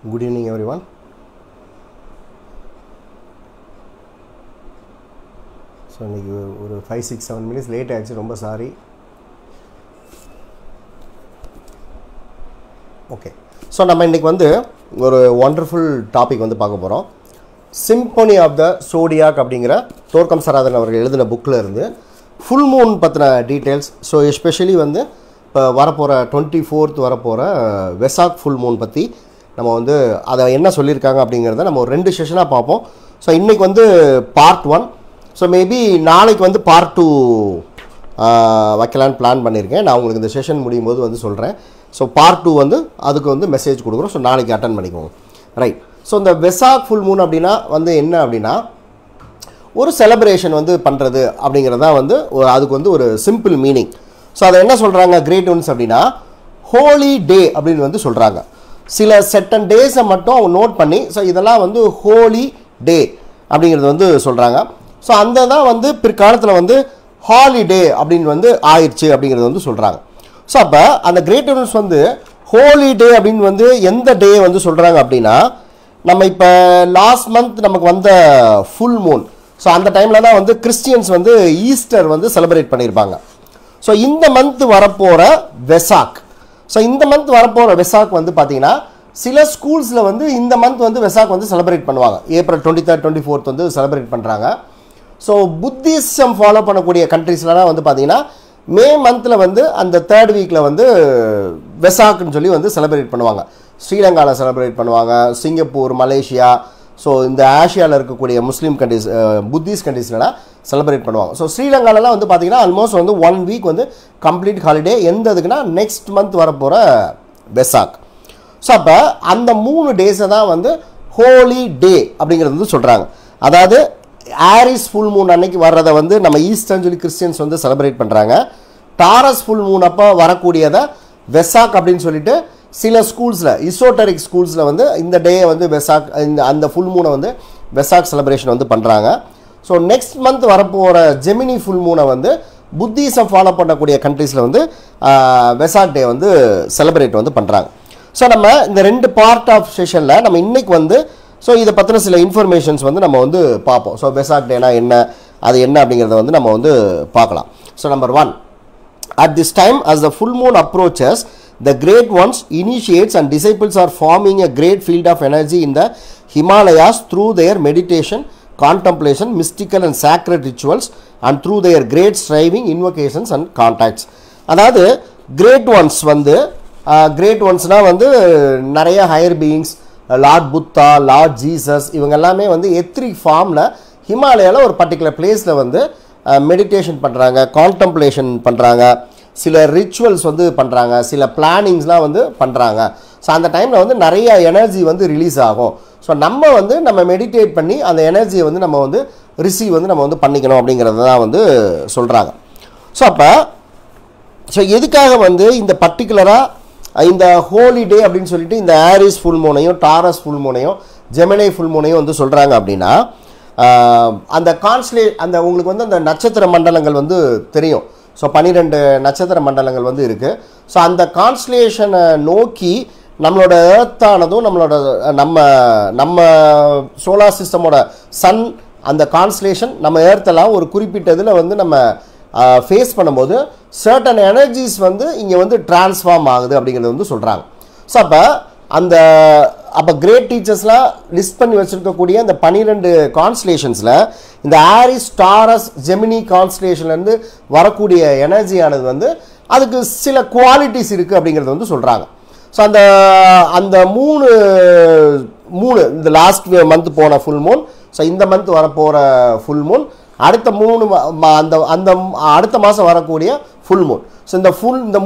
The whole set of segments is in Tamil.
Good evening, everyone. So, ஒரு 5-6-7 minutes late ஆச்சு, ரொம்ப சாரி. ஓகே, ஸோ நம்ம இன்றைக்கி வந்து ஒரு ஒண்டர்ஃபுல் டாபிக் வந்து பார்க்க போகிறோம். சிம்பனி ஆஃப் த சோடியாக் அப்படிங்கிற தோர்க்கம் சராதன் அவர்கள் எழுதின புக்கில் இருந்து ஃபுல் மூன் பற்றின டீட்டெயில்ஸ். ஸோ எஸ்பெஷலி வந்து இப்போ வரப்போகிற 24th வரப்போகிற வெசாக் ஃபுல் மூன் பற்றி நம்ம வந்து அதை என்ன சொல்லியிருக்காங்க அப்படிங்கிறத நம்ம ஒரு 2 செஷனாக பார்ப்போம். ஸோ இன்றைக்கி வந்து பார்ட் 1. ஸோ மேபி நாளைக்கு வந்து பார்ட் 2 வைக்கலான்னு பிளான் பண்ணியிருக்கேன். நான் உங்களுக்கு இந்த செஷன் முடியும் போது வந்து சொல்கிறேன். ஸோ பார்ட் 2 வந்து அதுக்கு வந்து மெசேஜ் கொடுக்குறோம். ஸோ நாளைக்கு அட்டன் பண்ணிக்கோங்க, ரைட். ஸோ இந்த வெசாக் ஃபுல் மூன் அப்படின்னா வந்து என்ன அப்படின்னா ஒரு செலிப்ரேஷன் வந்து பண்ணுறது அப்படிங்கிறதா வந்து அதுக்கு வந்து ஒரு சிம்பிள் மீனிங். ஸோ அதை என்ன சொல்கிறாங்க கிரேட் ஒன்ஸ் அப்படின்னா ஹோலி டே அப்படின்னு வந்து சொல்கிறாங்க. சில செட்டன் டேஸை மட்டும் அவங்க நோட் பண்ணி ஸோ இதெல்லாம் வந்து ஹோலி டே அப்படிங்கிறது வந்து சொல்கிறாங்க. ஸோ அந்த தான் வந்து பிற்காலத்தில் வந்து ஹாலிடே அப்படின்னு வந்து ஆயிடுச்சு அப்படிங்கிறது வந்து சொல்கிறாங்க. ஸோ அப்போ அந்த கிரேட் ஒன்ஸ் வந்து ஹோலி டே அப்படின்னு வந்து எந்த டே வந்து சொல்கிறாங்க அப்படின்னா நம்ம இப்போ லாஸ்ட் மந்த் நமக்கு வந்த ஃபுல் மூன். ஸோ அந்த டைமில் தான் வந்து கிறிஸ்டியன்ஸ் வந்து ஈஸ்டர் வந்து செலிப்ரேட் பண்ணியிருப்பாங்க. ஸோ இந்த மந்த் வரப்போகிற வெசாக், ஸோ இந்த மந்த் வரப்போகிற வெசாக் வந்து பார்த்தீங்கன்னா சில ஸ்கூல்ஸில் வந்து இந்த மந்த் வந்து வெசாக் வந்து செலிப்ரேட் பண்ணுவாங்க. ஏப்ரல் 23rd 24th வந்து செலிப்ரேட் பண்ணுறாங்க. ஸோ புத்திசம் ஃபாலோ பண்ணக்கூடிய கண்ட்ரீஸ்லாம் வந்து பார்த்தீங்கன்னா மே மந்தில் வந்து அந்த 3rd வீக்கில் வந்து வெசாக்னு சொல்லி வந்து செலிப்ரேட் பண்ணுவாங்க. ஸ்ரீலங்காவில் செலிப்ரேட் பண்ணுவாங்க, சிங்கப்பூர், மலேசியா, ஸோ இந்த ஆசியாவில் இருக்கக்கூடிய முஸ்லீம் கண்ட்ரிஸ், புத்திஸ்ட் கண்ட்ரீஸ்லாம் செலிப்ரேட் பண்ணுவாங்க. ஸோ ஸ்ரீலங்காலலாம் வந்து பார்த்திங்கன்னா ஆல்மோஸ்ட் வந்து 1 வீக் வந்து கம்ப்ளீட் ஹாலிடே. எந்த இதுக்குன்னா நெக்ஸ்ட் மந்த் வரப்போகிற வெசாக். ஸோ அப்போ அந்த 3 டேஸை தான் வந்து ஹோலி டே அப்படிங்கிறது வந்து சொல்கிறாங்க. அதாவது ஆரிஸ் ஃபுல் மூன் அன்னைக்கு வர்றதை வந்து நம்ம ஈஸ்டர்னு சொல்லி கிறிஸ்டியன்ஸ் வந்து செலிப்ரேட் பண்ணுறாங்க. டாரஸ் ஃபுல் மூன் அப்போ வரக்கூடியதை வெசாக் அப்படின்னு சொல்லிட்டு சில ஸ்கூல்ஸில், இசோட்டரிக் ஸ்கூல்ஸில் வந்து இந்த டேயை வந்து வெசாக், இந்த அந்த ஃபுல் மூனை வந்து வெசாக் செலிப்ரேஷன் வந்து பண்ணுறாங்க. ஸோ நெக்ஸ்ட் மந்த் வரப்போகிற ஜெமினி ஃபுல் மூனை வந்து புத்திசம் ஃபாலோ பண்ணக்கூடிய கண்ட்ரீஸில் வந்து வெசாக் டே வந்து செலிப்ரேட் வந்து பண்ணுறாங்க. ஸோ நம்ம இந்த 2 பார்ட் ஆஃப் செஷனில் நம்ம இன்றைக்கி வந்து ஸோ இதை பற்றின சில இன்ஃபர்மேஷன்ஸ் வந்து நம்ம வந்து பார்ப்போம். ஸோ வெசாக் டேனா என்ன, அது என்ன அப்படிங்கிறத வந்து நம்ம வந்து பார்க்கலாம். So number 1, at this time as the full moon approaches, the great ones, initiates and disciples are forming a great field of energy in the Himalayas through their meditation, contemplation, mystical and sacred rituals, and through their great striving, invocations and contacts. அதாவது கிரேட் ஒன்ஸ் வந்து கிரேட் ஒன்ஸ்னால் வந்து நிறைய higher beings, Lord Buddha, Lord Jesus, இவங்க எல்லாமே வந்து எத்ரிக் ஃபார்மில் ஹிமாலயாவில் ஒரு பர்டிகுலர் பிளேஸில் வந்து மெடிடேஷன் பண்ணுறாங்க, கான்டம்ப்ளேஷன் பண்ணுறாங்க, சில ரிச்சுவல்ஸ் வந்து பண்ணுறாங்க, சில பிளானிங்ஸ்லாம் வந்து பண்ணுறாங்க. ஸோ அந்த டைமில் வந்து நிறைய எனர்ஜி வந்து ரிலீஸ் ஆகும். ஸோ நம்ம மெடிடேட் பண்ணி அந்த எனர்ஜியை வந்து நம்ம வந்து ரிசீவ் வந்து நம்ம வந்து பண்ணிக்கணும் அப்படிங்கிறத தான் வந்து சொல்கிறாங்க. ஸோ அப்போ எதுக்காக வந்து இந்த பர்டிகுலராக இந்த ஹோலிடே அப்படின்னு சொல்லிட்டு இந்த ஆரிஸ் ஃபுல் மூனையும் டாரஸ் ஃபுல் மூனையும் ஜெமினி ஃபுல் மூனையும் வந்து சொல்கிறாங்க அப்படின்னா அந்த அந்த உங்களுக்கு வந்து அந்த நட்சத்திர மண்டலங்கள் வந்து தெரியும். ஸோ 12 நட்சத்திர மண்டலங்கள் வந்து இருக்குது. ஸோ அந்த கான்ஸ்டலேஷனை நோக்கி நம்மளோட ஏர்த்தானதும் நம்ம சோலார் சிஸ்டமோட சன், அந்த கான்ஸ்டலேஷன் நம்ம ஏர்த்தெல்லாம் ஒரு குறிப்பிட்ட இதில் வந்து நம்ம ஃபேஸ் பண்ணும்போது சர்டன் எனர்ஜிஸ் வந்து இங்கே வந்து டிரான்ஸ்ஃபார்ம் ஆகுது அப்படிங்கிறது வந்து சொல்கிறாங்க. ஸோ அப்போ கிரேட் டீச்சர்ஸ்லாம் லிஸ்ட் பண்ணி வச்சுருக்கக்கூடிய இந்த 12 கான்ஸ்டலேஷன்ஸில் இந்த ஆரிஸ், டாரஸ், ஜெமினி கான்ஸ்டலேஷன்லேருந்து வரக்கூடிய எனர்ஜியானது வந்து அதுக்கு சில குவாலிட்டிஸ் இருக்குது அப்படிங்கிறது வந்து சொல்கிறாங்க. ஸோ அந்த மூணு இந்த லாஸ்ட் மந்த் போன ஃபுல் மூன், ஸோ இந்த மந்த் வரப்போகிற ஃபுல் மூன், அடுத்த 3 அந்த அடுத்த மாதம் வரக்கூடிய ஃபுல் மூன். ஸோ இந்த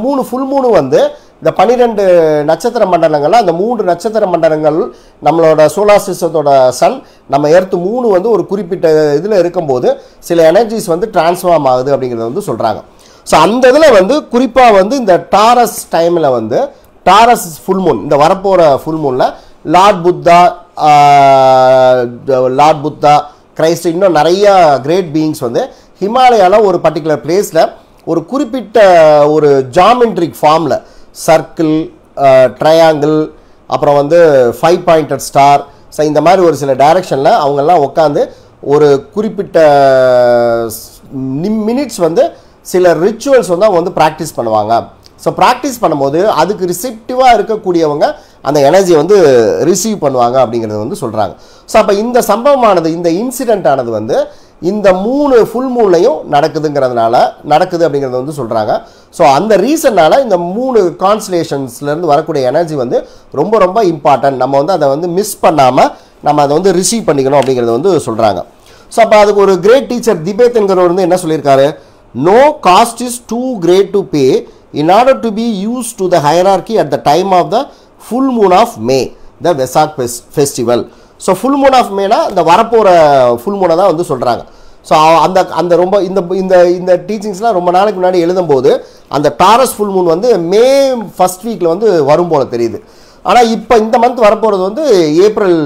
3 ஃபுல் மூணு வந்து இந்த 12 நட்சத்திர மண்டலங்கள்லாம், அந்த 3 நட்சத்திர மண்டலங்கள் நம்மளோட சோலார் சிஸ்டத்தோட சன், நம்ம எர்த்து 3 வந்து ஒரு குறிப்பிட்ட இதில் இருக்கும்போது சில எனர்ஜிஸ் வந்து டிரான்ஸ்ஃபார்ம் ஆகுது அப்படிங்கிறத வந்து சொல்கிறாங்க. ஸோ அந்த இதில் வந்து குறிப்பாக வந்து இந்த டாரஸ் டைமில் வந்து டாரஸ் ஃபுல் மூன், இந்த வரப்போகிற ஃபுல் மூனில் லார்ட் புத்தா, கிரைஸ்ட், இன்னும் நிறையா கிரேட் பீயிங்ஸ் வந்து ஹிமாலயாவில் ஒரு பர்டிகுலர் பிளேஸில் ஒரு குறிப்பிட்ட ஒரு ஜாமெட்ரிக் ஃபார்மில் சர்க்கிள், ட்ரையாங்கிள், அப்புறம் வந்து 5 பாயிண்டட் ஸ்டார். ஸோ இந்த மாதிரி ஒரு சில டைரக்ஷனில் அவங்கெல்லாம் உட்காந்து ஒரு குறிப்பிட்ட மினிட்ஸ் வந்து சில ரிச்சுவல்ஸ் வந்து அவங்க வந்து ப்ராக்டிஸ் பண்ணுவாங்க. ஸோ ப்ராக்டிஸ் பண்ணும்போது அதுக்கு ரிசெப்டிவாக இருக்கக்கூடியவங்க அந்த எனர்ஜியை வந்து ரிசீவ் பண்ணுவாங்க அப்படிங்கிறது வந்து சொல்கிறாங்க. ஸோ அப்போ இந்த சம்பவமானது, இந்த இன்சிடென்ட் ஆனது வந்து இந்த 3 ஃபுல் மூன்லையும் நடக்குது அப்படிங்கிறத வந்து சொல்கிறாங்க. ஸோ அந்த ரீசன்னால் இந்த 3 கான்ஸ்டலேஷன்ஸ்லேருந்து வரக்கூடிய எனர்ஜி வந்து ரொம்ப ரொம்ப இம்பார்ட்டன்ட். நம்ம வந்து அதை வந்து மிஸ் பண்ணாமல் நம்ம அதை வந்து ரிசீவ் பண்ணிக்கணும் அப்படிங்கிறத வந்து சொல்கிறாங்க. ஸோ அப்போ அதுக்கு ஒரு கிரேட் டீச்சர் திபேத்ங்கிறவர் வந்து என்ன சொல்லியிருக்காரு, no cost is too great to pay in order to be used to the hierarchy at the time of the full moon of May, the Vesak festival. So full moon of May na இந்த வரப்போற full moon தான் வந்து சொல்றாங்க. ஸோ அந்த ரொம்ப இந்த டீச்சிங்ஸ்லாம் ரொம்ப நாளைக்கு முன்னாடி எழுதும்போது அந்த டாரஸ் ஃபுல் மூன் வந்து மே ஃபர்ஸ்ட் வீக்கில் வந்து வரும் போல தெரியுது. ஆனால் இப்போ இந்த மந்த் வரப்போகிறது வந்து ஏப்ரல்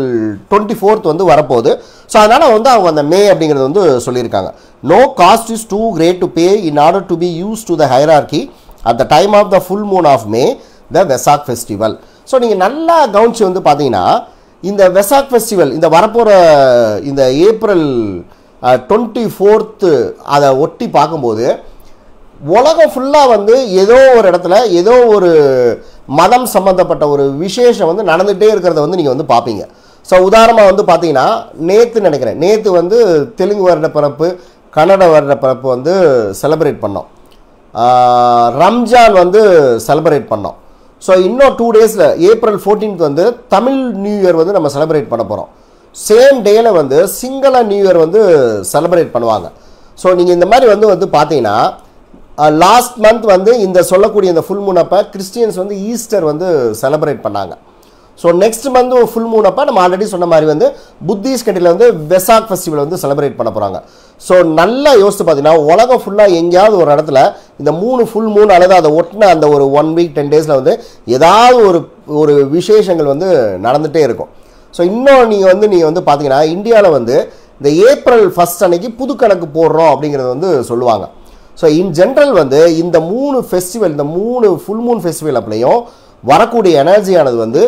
24 வந்து வரப்போகுது. ஸோ அதனால் வந்து அவங்க அந்த மே அப்படிங்கிறது வந்து சொல்லியிருக்காங்க. No cost is too great to pay in order to be used to the hierarchy at the time of the full moon of May, the Vesak festival. So நீங்கள் நல்லா கவனிச்சு வந்து பார்த்தீங்கன்னா இந்த வெசாக் ஃபெஸ்டிவல் இந்த வரப்போகிற இந்த ஏப்ரல் 24 அதை ஒட்டி பார்க்கும்போது உலகம் ஃபுல்லாக வந்து ஏதோ ஒரு இடத்துல ஏதோ ஒரு மதம் சம்மந்தப்பட்ட ஒரு விசேஷம் வந்து நடந்துகிட்டே இருக்கிறத வந்து நீங்கள் வந்து பார்ப்பீங்க. ஸோ உதாரணமாக வந்து பார்த்தீங்கன்னா நேற்று வந்து தெலுங்கு வருட பிறப்பு, கன்னட வருட பிறப்பு வந்து செலிப்ரேட் பண்ணோம். ரம்ஜான் வந்து செலிப்ரேட் பண்ணோம். ஸோ இன்னும் 2 டேஸில் ஏப்ரல் 14 வந்து தமிழ் நியூ இயர் வந்து நம்ம செலிப்ரேட் பண்ண போகிறோம். சேம் டேயில் வந்து சிங்கள நியூ இயர் வந்து செலிப்ரேட் பண்ணுவாங்க. ஸோ நீங்கள் இந்த மாதிரி வந்து பார்த்தீங்கன்னா லாஸ்ட் மந்த் வந்து இந்த சொல்லக்கூடிய இந்த ஃபுல் மூன் அப்போ கிறிஸ்டியன்ஸ் வந்து ஈஸ்டர் வந்து செலிப்ரேட் பண்ணாங்க. So next month full Moon அப்போ நம்ம ஆல்ரெடி சொன்ன மாதிரி வந்து புத்திஸ்ட் கண்ட்ரியில் வந்து வெசாக் ஃபெஸ்டிவல் வந்து செலிப்ரேட் பண்ண போகிறாங்க. ஸோ நல்லா யோசித்து பார்த்தீங்கன்னா உலகம் ஃபுல்லாக எங்கேயாவது ஒரு இடத்துல இந்த 3 ஃபுல் மூன் அல்லது அதை ஒட்டின அந்த ஒரு 1 வீக் 10 டேஸில் வந்து ஏதாவது ஒரு விசேஷங்கள் வந்து நடந்துகிட்டே இருக்கும். ஸோ இன்னும் நீங்கள் வந்து பார்த்தீங்கன்னா இந்தியாவில் வந்து இந்த ஏப்ரல் 1 அன்னைக்கு புது கணக்கு போடுறோம் அப்படிங்கிறது வந்து சொல்லுவாங்க. ஸோ இன் ஜென்ரல் வந்து இந்த 3 ஃபெஸ்டிவல், இந்த 3 ஃபுல் மூன் ஃபெஸ்டிவல் அப்படியும் வரக்கூடிய எனர்ஜியானது வந்து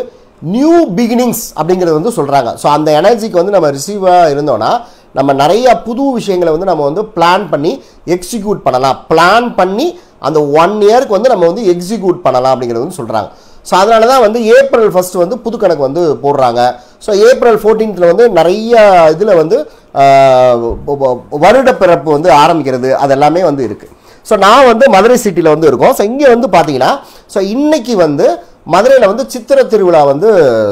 நியூ பிகினிங்ஸ் அப்படிங்கிறது வந்து சொல்கிறாங்க. ஸோ அந்த எனர்ஜிக்கு வந்து நம்ம ரிசீவாக இருந்தோன்னா நம்ம நிறைய புது விஷயங்களை வந்து நம்ம வந்து பிளான் பண்ணி எக்ஸிக்யூட் பண்ணலாம். பிளான் பண்ணி அந்த 1 இயருக்கு வந்து நம்ம வந்து எக்ஸிக்யூட் பண்ணலாம் அப்படிங்கிறது வந்து சொல்கிறாங்க. ஸோ அதனால தான் வந்து ஏப்ரல் 1 வந்து புது கணக்கு வந்து போடுறாங்க. ஸோ ஏப்ரல் 14 வந்து நிறைய இதில் வந்து வருட பிறப்பு வந்து ஆரம்பிக்கிறது அதெல்லாமே வந்து இருக்குது. ஸோ நான் வந்து மதுரை சிட்டியில் வந்து இருக்கோம். ஸோ இங்கே வந்து பார்த்தீங்கன்னா ஸோ இன்றைக்கி வந்து மதுரையில் வந்து சித்திரை திருவிழா வந்து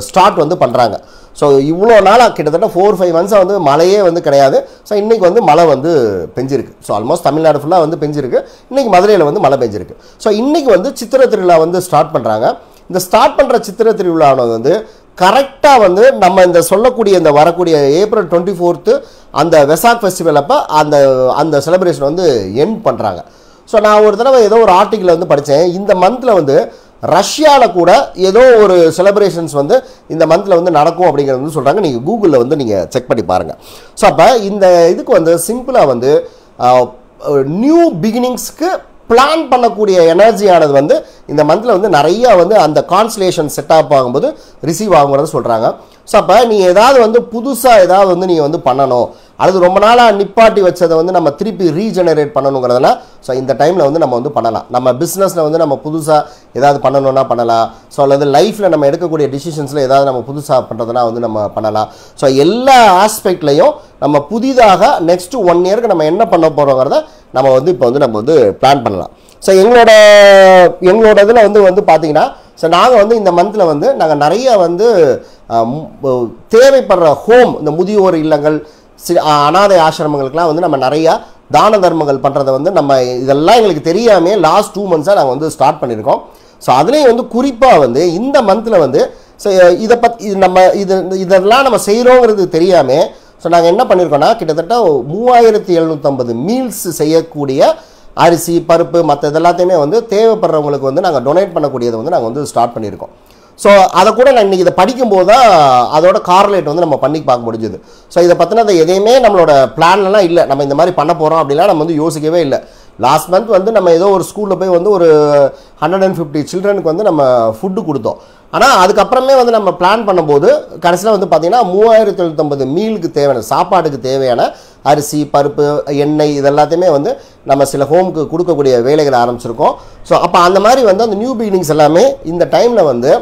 ஸ்டார்ட் வந்து பண்ணுறாங்க. ஸோ இவ்வளோ நாளாக கிட்டத்தட்ட 4-5 மந்த்ஸாக வந்து மழையே வந்து கிடையாது. ஸோ இன்றைக்கி வந்து மழை வந்து பெஞ்சிருக்கு. ஸோ ஆல்மோஸ்ட் தமிழ்நாடு ஃபுல்லாக வந்து பெஞ்சிருக்கு. இன்றைக்கி மதுரையில் வந்து மழை பெஞ்சிருக்கு. ஸோ இன்றைக்கி வந்து சித்திரை திருவிழா வந்து ஸ்டார்ட் பண்ணுறாங்க. இந்த ஸ்டார்ட் பண்ணுற சித்திரை திருவிழாவை வந்து கரெக்டாக வந்து நம்ம இந்த சொல்லக்கூடிய இந்த வரக்கூடிய ஏப்ரல் 24 அந்த வெசாக் ஃபெஸ்டிவல் அப்போ அந்த செலிப்ரேஷன் வந்து எண்ட் பண்ணுறாங்க. ஸோ நான் ஒரு தடவை ஏதோ ஒரு ஆர்டிக்கிள் வந்து படித்தேன். இந்த மந்தில் வந்து ரஷ்யாவில் கூட ஏதோ ஒரு செலிப்ரேஷன்ஸ் வந்து இந்த மந்தில் வந்து நடக்கும் அப்படிங்கிறது வந்து சொல்கிறாங்க. நீங்கள் கூகுளில் வந்து நீங்கள் செக் பண்ணி பாருங்கள். ஸோ அப்போ இந்த இதுக்கு வந்து சிம்பிளாக வந்து நியூ பிகினிங்ஸ்க்கு பிளான் பண்ணக்கூடிய எனர்ஜியானது வந்து இந்த மந்தில் வந்து நிறையா வந்து அந்த கான்ஸ்டலேஷன் செட்டப் ஆகும்போது ரிசீவ் ஆகுங்கிறத சொல்கிறாங்க. ஸோ அப்போ நீங்கள் ஏதாவது வந்து புதுசாக ஏதாவது வந்து நீங்கள் வந்து பண்ணணும் அல்லது ரொம்ப நாளாக நிப்பாட்டி வச்சதை வந்து நம்ம திருப்பி ரீஜெனரேட் பண்ணணுங்கிறதுனா ஸோ இந்த டைமில் வந்து நம்ம வந்து பண்ணலாம். நம்ம பிஸ்னஸில் வந்து நம்ம புதுசாக ஏதாவது பண்ணணுன்னா பண்ணலாம். ஸோ அல்லது லைஃப்பில் நம்ம எடுக்கக்கூடிய டிசிஷன்ஸில் ஏதாவது நம்ம புதுசாக பண்ணுறதுனா வந்து நம்ம பண்ணலாம். ஸோ எல்லா ஆஸ்பெக்ட்லையும் நம்ம புதிதாக நெக்ஸ்ட்டு 1 இயருக்கு நம்ம என்ன பண்ண போகிறோங்கிறத நம்ம வந்து இப்போ வந்து நம்ம வந்து பிளான் பண்ணலாம். ஸோ எங்களோட இதில் வந்து பார்த்தீங்கன்னா ஸோ நாங்கள் வந்து இந்த மந்தில் வந்து நாங்கள் நிறைய வந்து தேவைப்படுற ஹோம், இந்த முதியோர் இல்லங்கள், அனாதை ஆசிரமங்களுக்கெலாம் வந்து நம்ம நிறையா தான தர்மங்கள் பண்ணுறதை வந்து நம்ம இதெல்லாம் எங்களுக்கு தெரியாமல் லாஸ்ட் 2 மந்த்ஸாக நாங்கள் வந்து ஸ்டார்ட் பண்ணியிருக்கோம். ஸோ அதுலேயும் வந்து குறிப்பாக வந்து இந்த மந்தில் வந்து ஸோ இதை பற்றி இதெல்லாம் நம்ம செய்கிறோங்கிறது தெரியாமல் ஸோ நாங்கள் என்ன பண்ணியிருக்கோன்னா கிட்டத்தட்ட 3750 மீல்ஸ் செய்யக்கூடிய அரிசி, பருப்பு, மற்ற இதெல்லாத்தையுமே வந்து தேவைப்படுறவங்களுக்கு வந்து நாங்கள் டொனேட் பண்ணக்கூடியதை வந்து நாங்கள் வந்து ஸ்டார்ட் பண்ணியிருக்கோம். ஸோ அதை கூட நான் இன்றைக்கி இதை படிக்கும்போது தான் அதோட கார்லேட் வந்து நம்ம பண்ணி பார்க்க முடிஞ்சுது. ஸோ இதை பற்றின அதை எதையுமே நம்மளோட பிளான்லாம் இல்லை. நம்ம இந்த மாதிரி பண்ண போகிறோம் அப்படின்னா நம்ம வந்து யோசிக்கவே இல்லை. லாஸ்ட் மந்த் வந்து நம்ம ஏதோ ஒரு ஸ்கூலில் போய் வந்து ஒரு 150 சில்ட்ரனுக்கு வந்து நம்ம ஃபுட்டு கொடுத்தோம். ஆனால் அதுக்கப்புறமே வந்து நம்ம பிளான் பண்ணும்போது கடைசியில் வந்து பார்த்திங்கன்னா 3050 மீலுக்கு தேவையான சாப்பாட்டுக்கு தேவையான அரிசி பருப்பு எண்ணெய் இதெல்லாத்தையுமே வந்து நம்ம சில ஹோமுக்கு கொடுக்கக்கூடிய வேலைகளை ஆரம்பிச்சிருக்கோம். ஸோ அப்போ அந்த மாதிரி வந்து அந்த நியூ பிகினிங்ஸ் எல்லாமே இந்த டைமில் வந்து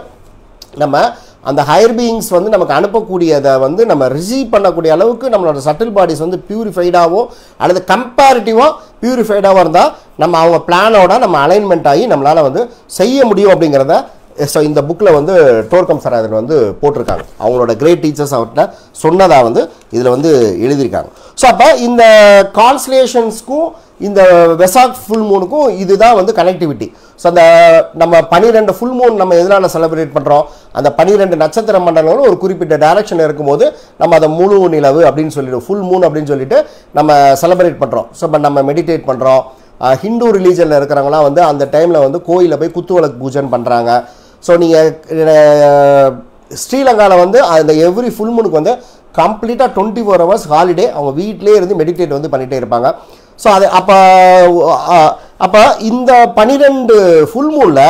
நம்ம அந்த ஹையர் பீயிங்ஸ் வந்து நமக்கு அனுப்பக்கூடியதை வந்து நம்ம ரிசீவ் பண்ணக்கூடிய அளவுக்கு நம்மளோட சட்டில் பாடிஸ் வந்து பியூரிஃபைடாகவோ அல்லது கம்பேரிட்டிவாக பியூரிஃபைடாகவும் இருந்தால் நம்ம அவங்க பிளானோட நம்ம அலைன்மெண்ட் ஆகி நம்மளால் வந்து செய்ய முடியும் அப்படிங்கிறத ஸோ இந்த புக்கில் வந்து டோர்கம் சராதன் வந்து போட்டிருக்காங்க. அவங்களோட கிரேட் டீச்சர்ஸ் அவர்கிட்ட சொன்னதாக வந்து இதில் வந்து எழுதியிருக்காங்க. ஸோ அப்போ இந்த கான்ஸ்லேஷன்ஸ்க்கும் இந்த வெசாக் ஃபுல் மூனுக்கும் இதுதான் வந்து கனெக்டிவிட்டி. ஸோ அந்த நம்ம 12 ஃபுல் மூன் நம்ம எதனால் செலிப்ரேட் பண்ணுறோம், அந்த 12 நட்சத்திர மண்டலங்களும் ஒரு குறிப்பிட்ட டைரக்ஷன் இருக்கும்போது நம்ம அதை முழு நிலவு அப்படின்னு சொல்லிட்டு ஃபுல் மூன் அப்படின்னு சொல்லிட்டு நம்ம செலிப்ரேட் பண்ணுறோம். ஸோ இப்போ நம்ம மெடிடேட் பண்ணுறோம். ஹிந்து ரிலீஜனில் இருக்கிறவங்களாம் வந்து அந்த டைமில் வந்து கோயிலில் போய் குத்துவிளக்கு பூஜை பண்ணுறாங்க. ஸோ நீங்கள் ஸ்ரீலங்காவில் வந்து அந்த எவ்ரி ஃபுல் மூனுக்கு வந்து கம்ப்ளீட்டாக 24 hours ஹாலிடே அவங்க வீட்டிலே இருந்து மெடிடேட் வந்து பண்ணிகிட்டே இருப்பாங்க. ஸோ அது அப்போ இந்த 12 ஃபுல் மூனில்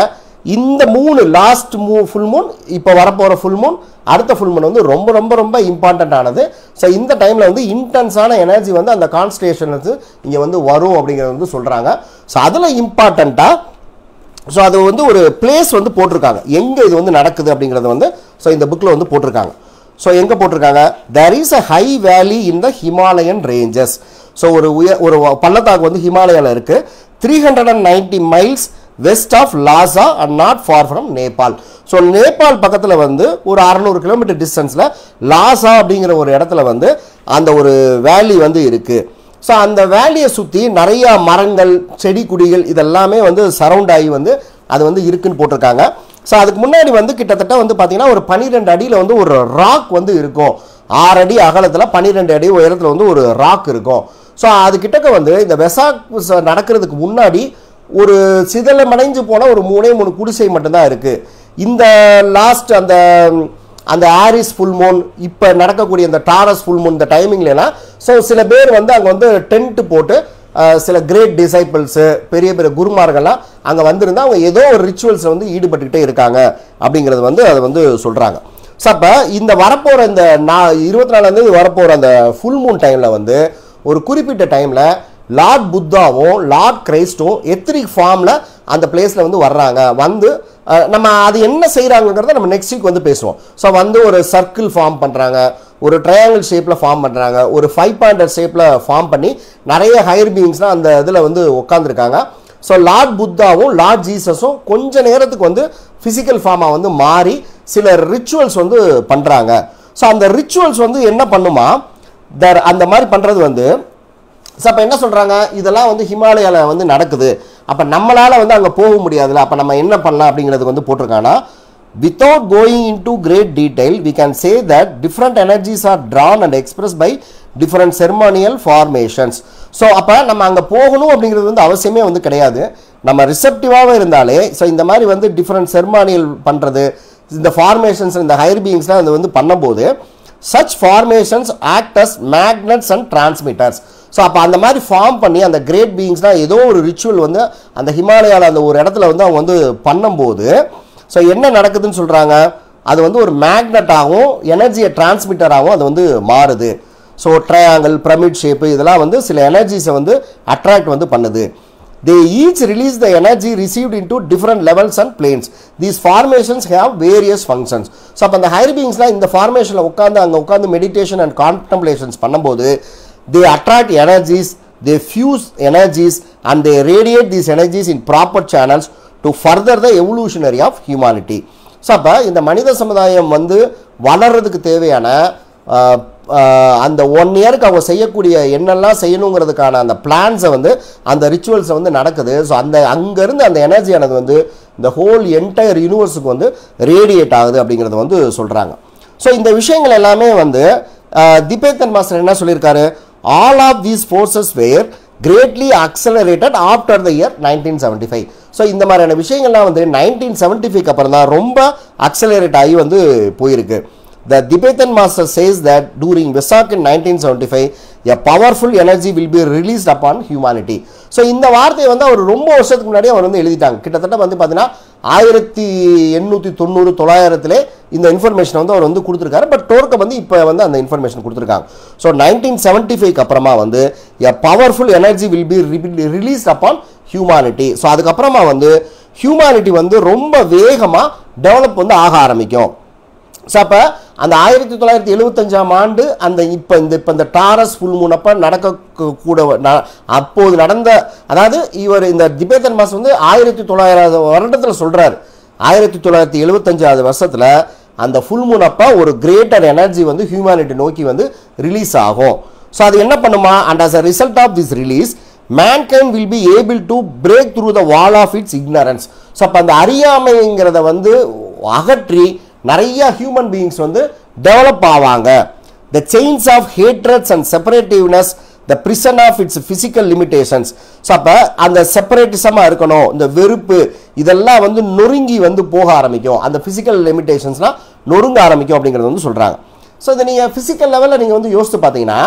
இந்த 3 லாஸ்ட் ஃபுல் மூன் இப்போ வரப்போகிற ஃபுல் மூன் அடுத்த ஃபுல் மூன் வந்து ரொம்ப ரொம்ப ரொம்ப இம்பார்ட்டண்ட் ஆனது. ஸோ இந்த டைமில் வந்து இன்டென்ஸான எனர்ஜி வந்து அந்த கான்ஸ்டலேஷன் வந்து இங்கே வந்து வரும் அப்படிங்கிறது வந்து சொல்கிறாங்க. ஸோ அதில் இம்பார்ட்டண்ட்டாக ஸோ அது வந்து ஒரு பிளேஸ் வந்து போட்டிருக்காங்க எங்கே இது வந்து நடக்குது அப்படிங்கிறது வந்து ஸோ இந்த புக்கில் வந்து போட்டிருக்காங்க. ஸோ எங்கே போட்டிருக்காங்க, there is a high valley in the Himalayan ranges. So ஒரு பள்ளத்தாக்கு வந்து ஹிமாலயாவில் இருக்குது 390 miles west of Lhasa and not far from Nepal. So Nepal பக்கத்தில் வந்து ஒரு 600 கிலோமீட்டர் டிஸ்டன்ஸில் லாசா அப்படிங்கிற ஒரு இடத்துல வந்து அந்த ஒரு வேலி வந்து இருக்குது. ஸோ அந்த வேலியை சுற்றி நிறையா மரங்கள் செடி கொடிகள் இதெல்லாமே வந்து சரவுண்ட் ஆகி வந்து அது வந்து இருக்குன்னு போட்டிருக்காங்க. ஸோ அதுக்கு முன்னாடி வந்து கிட்டத்தட்ட வந்து பார்த்தீங்கன்னா ஒரு 12 அடியில் வந்து ஒரு ராக் வந்து இருக்கும். 6 அடி அகலத்தில் 12 அடி உயரத்தில் வந்து ஒரு ராக் இருக்கும். ஸோ அது கிட்டக்க வந்து இந்த வெசாக் நடக்கிறதுக்கு முன்னாடி ஒரு சிதலமடைஞ்சு போன ஒரு 3 குடிசை மட்டும்தான் இருக்குது. இந்த லாஸ்ட் அந்த ஆரிஸ் ஃபுல் மூன் இப்போ நடக்கக்கூடிய இந்த டாரஸ் ஃபுல் மூன் இந்த டைமிங்லாம் ஸோ சில பேர் வந்து அங்கே வந்து டென்ட் போட்டு சில கிரேட் டிசைபிள்ஸு பெரிய பெரிய குருமார்கள்லாம் அங்கே வந்திருந்தால் அவங்க ஏதோ ஒரு ரிச்சுவல்ஸில் வந்து ஈடுபட்டுக்கிட்டே இருக்காங்க அப்படிங்கிறது வந்து அதை வந்து சொல்கிறாங்க. ஸோ அப்போ இந்த வரப்போகிற இந்த 24 வரப்போகிற அந்த ஃபுல் மூன் டைமில் வந்து ஒரு குறிப்பிட்ட டைமில் லார்ட் புத்தாவும் லார்ட் கிரைஸ்டும் எத்ரிக் ஃபார்மில் அந்த பிளேஸில் வந்து வர்றாங்க. வந்து நம்ம அது என்ன செய்கிறாங்கிறத நம்ம நெக்ஸ்ட் வீக் வந்து பேசுவோம். ஸோ வந்து ஒரு சர்க்கிள் ஃபார்ம் பண்ணுறாங்க, ஒரு ட்ரையாங்கிள் ஷேப்பில் ஃபார்ம் பண்ணுறாங்க, ஒரு 5 pointed ஷேப்பில் ஃபார்ம் பண்ணி நிறைய ஹையர் பீயிங்ஸ்லாம் அந்த இதில் வந்து உட்காந்துருக்காங்க. ஸோ லார்ட் புத்தாவும் லார்ட் ஜீசஸும் கொஞ்ச நேரத்துக்கு வந்து ஃபிசிக்கல் ஃபார்மாக வந்து மாறி சில ரிச்சுவல்ஸ் வந்து பண்ணுறாங்க. ஸோ அந்த ரிச்சுவல்ஸ் வந்து என்ன பண்ணுமா அந்த மாதிரி பண்ணுறது வந்து ஸோ அப்போ என்ன சொல்கிறாங்க, இதெல்லாம் வந்து ஹிமாலயாவில் வந்து நடக்குது, அப்போ நம்மளால் வந்து அங்கே போக முடியாதுல்ல, அப்போ நம்ம என்ன பண்ணலாம் அப்படிங்கிறதுக்கு வந்து போட்டிருக்காங்கன்னா without going into great detail we can say that different energies are drawn and expressed by different ceremonial formations. So அப்போ நம்ம அங்கே போகணும் அப்படிங்கிறது வந்து அவசியமே வந்து கிடையாது, நம்ம ரிசெப்டிவாகவே இருந்தாலே ஸோ இந்த மாதிரி வந்து டிஃப்ரெண்ட் செர்மானியல் பண்ணுறது இந்த ஃபார்மேஷன்ஸ் இந்த ஹையர் பீயிங்ஸ்லாம் அது வந்து பண்ணும்போது such formations act as magnets and transmitters. So அப்போ அந்த மாதிரி ஃபார்ம் பண்ணி அந்த கிரேட் பீயிங்ஸ்னால் ஏதோ ஒரு ரிச்சுவல் வந்து அந்த ஹிமாலயாவில் அந்த ஒரு இடத்துல வந்து அவங்க வந்து பண்ணும்போது ஸோ என்ன நடக்குதுன்னு சொல்கிறாங்க, அது வந்து ஒரு மேக்னட்டாகவும் எனர்ஜியை டிரான்ஸ்மிட்டராகவும் அது வந்து மாறுது. ஸோ ட்ரையாங்கிள் பிரமிட் ஷேப்பு இதெல்லாம் வந்து சில எனர்ஜிஸை வந்து அட்ராக்ட் வந்து பண்ணுது. They each release the energy received into different levels and planes. These formations have various functions. So அப்போ அந்த ஹையர் பீயிங்ஸ்லாம் இந்த ஃபார்மேஷனில் அங்கே உட்காந்து மெடிடேஷன் அண்ட் கான்டம்ப்ளேஷன்ஸ் பண்ணும்போது they attract energies, they fuse energies and they radiate these energies in proper channels to further the evolutionary of humanity. So அப்போ இந்த மனித சமுதாயம் வந்து வளர்கிறதுக்கு தேவையான அந்த 1 இயருக்கு அவங்க செய்யக்கூடிய என்னெல்லாம் செய்யணுங்கிறதுக்கான அந்த பிளான்ஸை வந்து அந்த ரிச்சுவல்ஸை வந்து நடக்குது. ஸோ அங்கேருந்து அந்த எனர்ஜியானது வந்து இந்த ஹோல் என்டையர் யூனிவர்ஸுக்கு வந்து ரேடியேட் ஆகுது அப்படிங்கிறத வந்து சொல்கிறாங்க. ஸோ இந்த விஷயங்கள் எல்லாமே வந்து திபேத்தன் மாஸ்டர் என்ன சொல்லியிருக்காரு, all of these forces were greatly accelerated after the year 1975. So இந்த மாதிரியான விஷயங்கள்லாம் வந்து 1975 அப்புறம் தான் ரொம்ப அக்சலரேட் ஆகி வந்து போயிருக்கு. The Tibetan master says that during Vesak in 1975 a powerful energy will be released upon humanity. So இந்த வார்த்தையை வந்து அவர் ரொம்ப வருஷத்துக்கு முன்னாடியே அவர் வந்து எழுதிட்டாங்க. கிட்டத்தட்ட வந்து பார்த்தீங்கன்னா 1890 900 இந்த இன்ஃபர்மேஷன் வந்து அவர் வந்து கொடுத்துருக்காரு. பட் டோர்கை வந்து இப்போ வந்து அந்த இன்ஃபர்மேஷன் கொடுத்துருக்காங்க. ஸோ 1975 அப்புறமா வந்து எ powerful energy will be released upon humanity. So அதுக்கப்புறமா வந்து ஹியூமானிட்டி வந்து ரொம்ப வேகமாக டெவலப் வந்து ஆக ஆரம்பிக்கும். ஸோ அப்போ அந்த 1975ஆம் ஆண்டு அந்த இப்போ இந்த டாரஸ் ஃபுல் மூன் அப்போ நடக்கக்கூட அப்போது நடந்த, அதாவது இவர் இந்த திபேத்தன் மாஸ் வந்து 1900 வருடத்தில் சொல்கிறார். 1975 வருஷத்தில் அந்த ஃபுல் மூன் அப்போ ஒரு கிரேட்டர் எனர்ஜி வந்து ஹியூமனிட்டி நோக்கி வந்து ரிலீஸ் ஆகும். ஸோ அது என்ன பண்ணுமா, and as a result of this release mankind will be able to break through the wall of its ignorance. So அப்போ அந்த அறியாமைங்கிறத வந்து அகற்றி நிறைய ஹியூமன் பீயிங்ஸ் வந்து டெவலப் ஆவாங்க. The chains of hatreds and separativeness the prison of its physical limitations. So அப்போ அந்த செப்பரேட்டிசமாக இருக்கணும், இந்த வெறுப்பு இதெல்லாம் வந்து நொறுங்கி வந்து போக ஆரம்பிக்கும், அந்த ஃபிசிக்கல் லிமிடேஷன்ஸ்லாம் நொறுங்க ஆரம்பிக்கும் அப்படிங்கிறது வந்து சொல்கிறாங்க. ஸோ இதை நீங்கள் ஃபிசிக்கல் லெவலில் நீங்கள் வந்து யோசித்து பார்த்தீங்கன்னா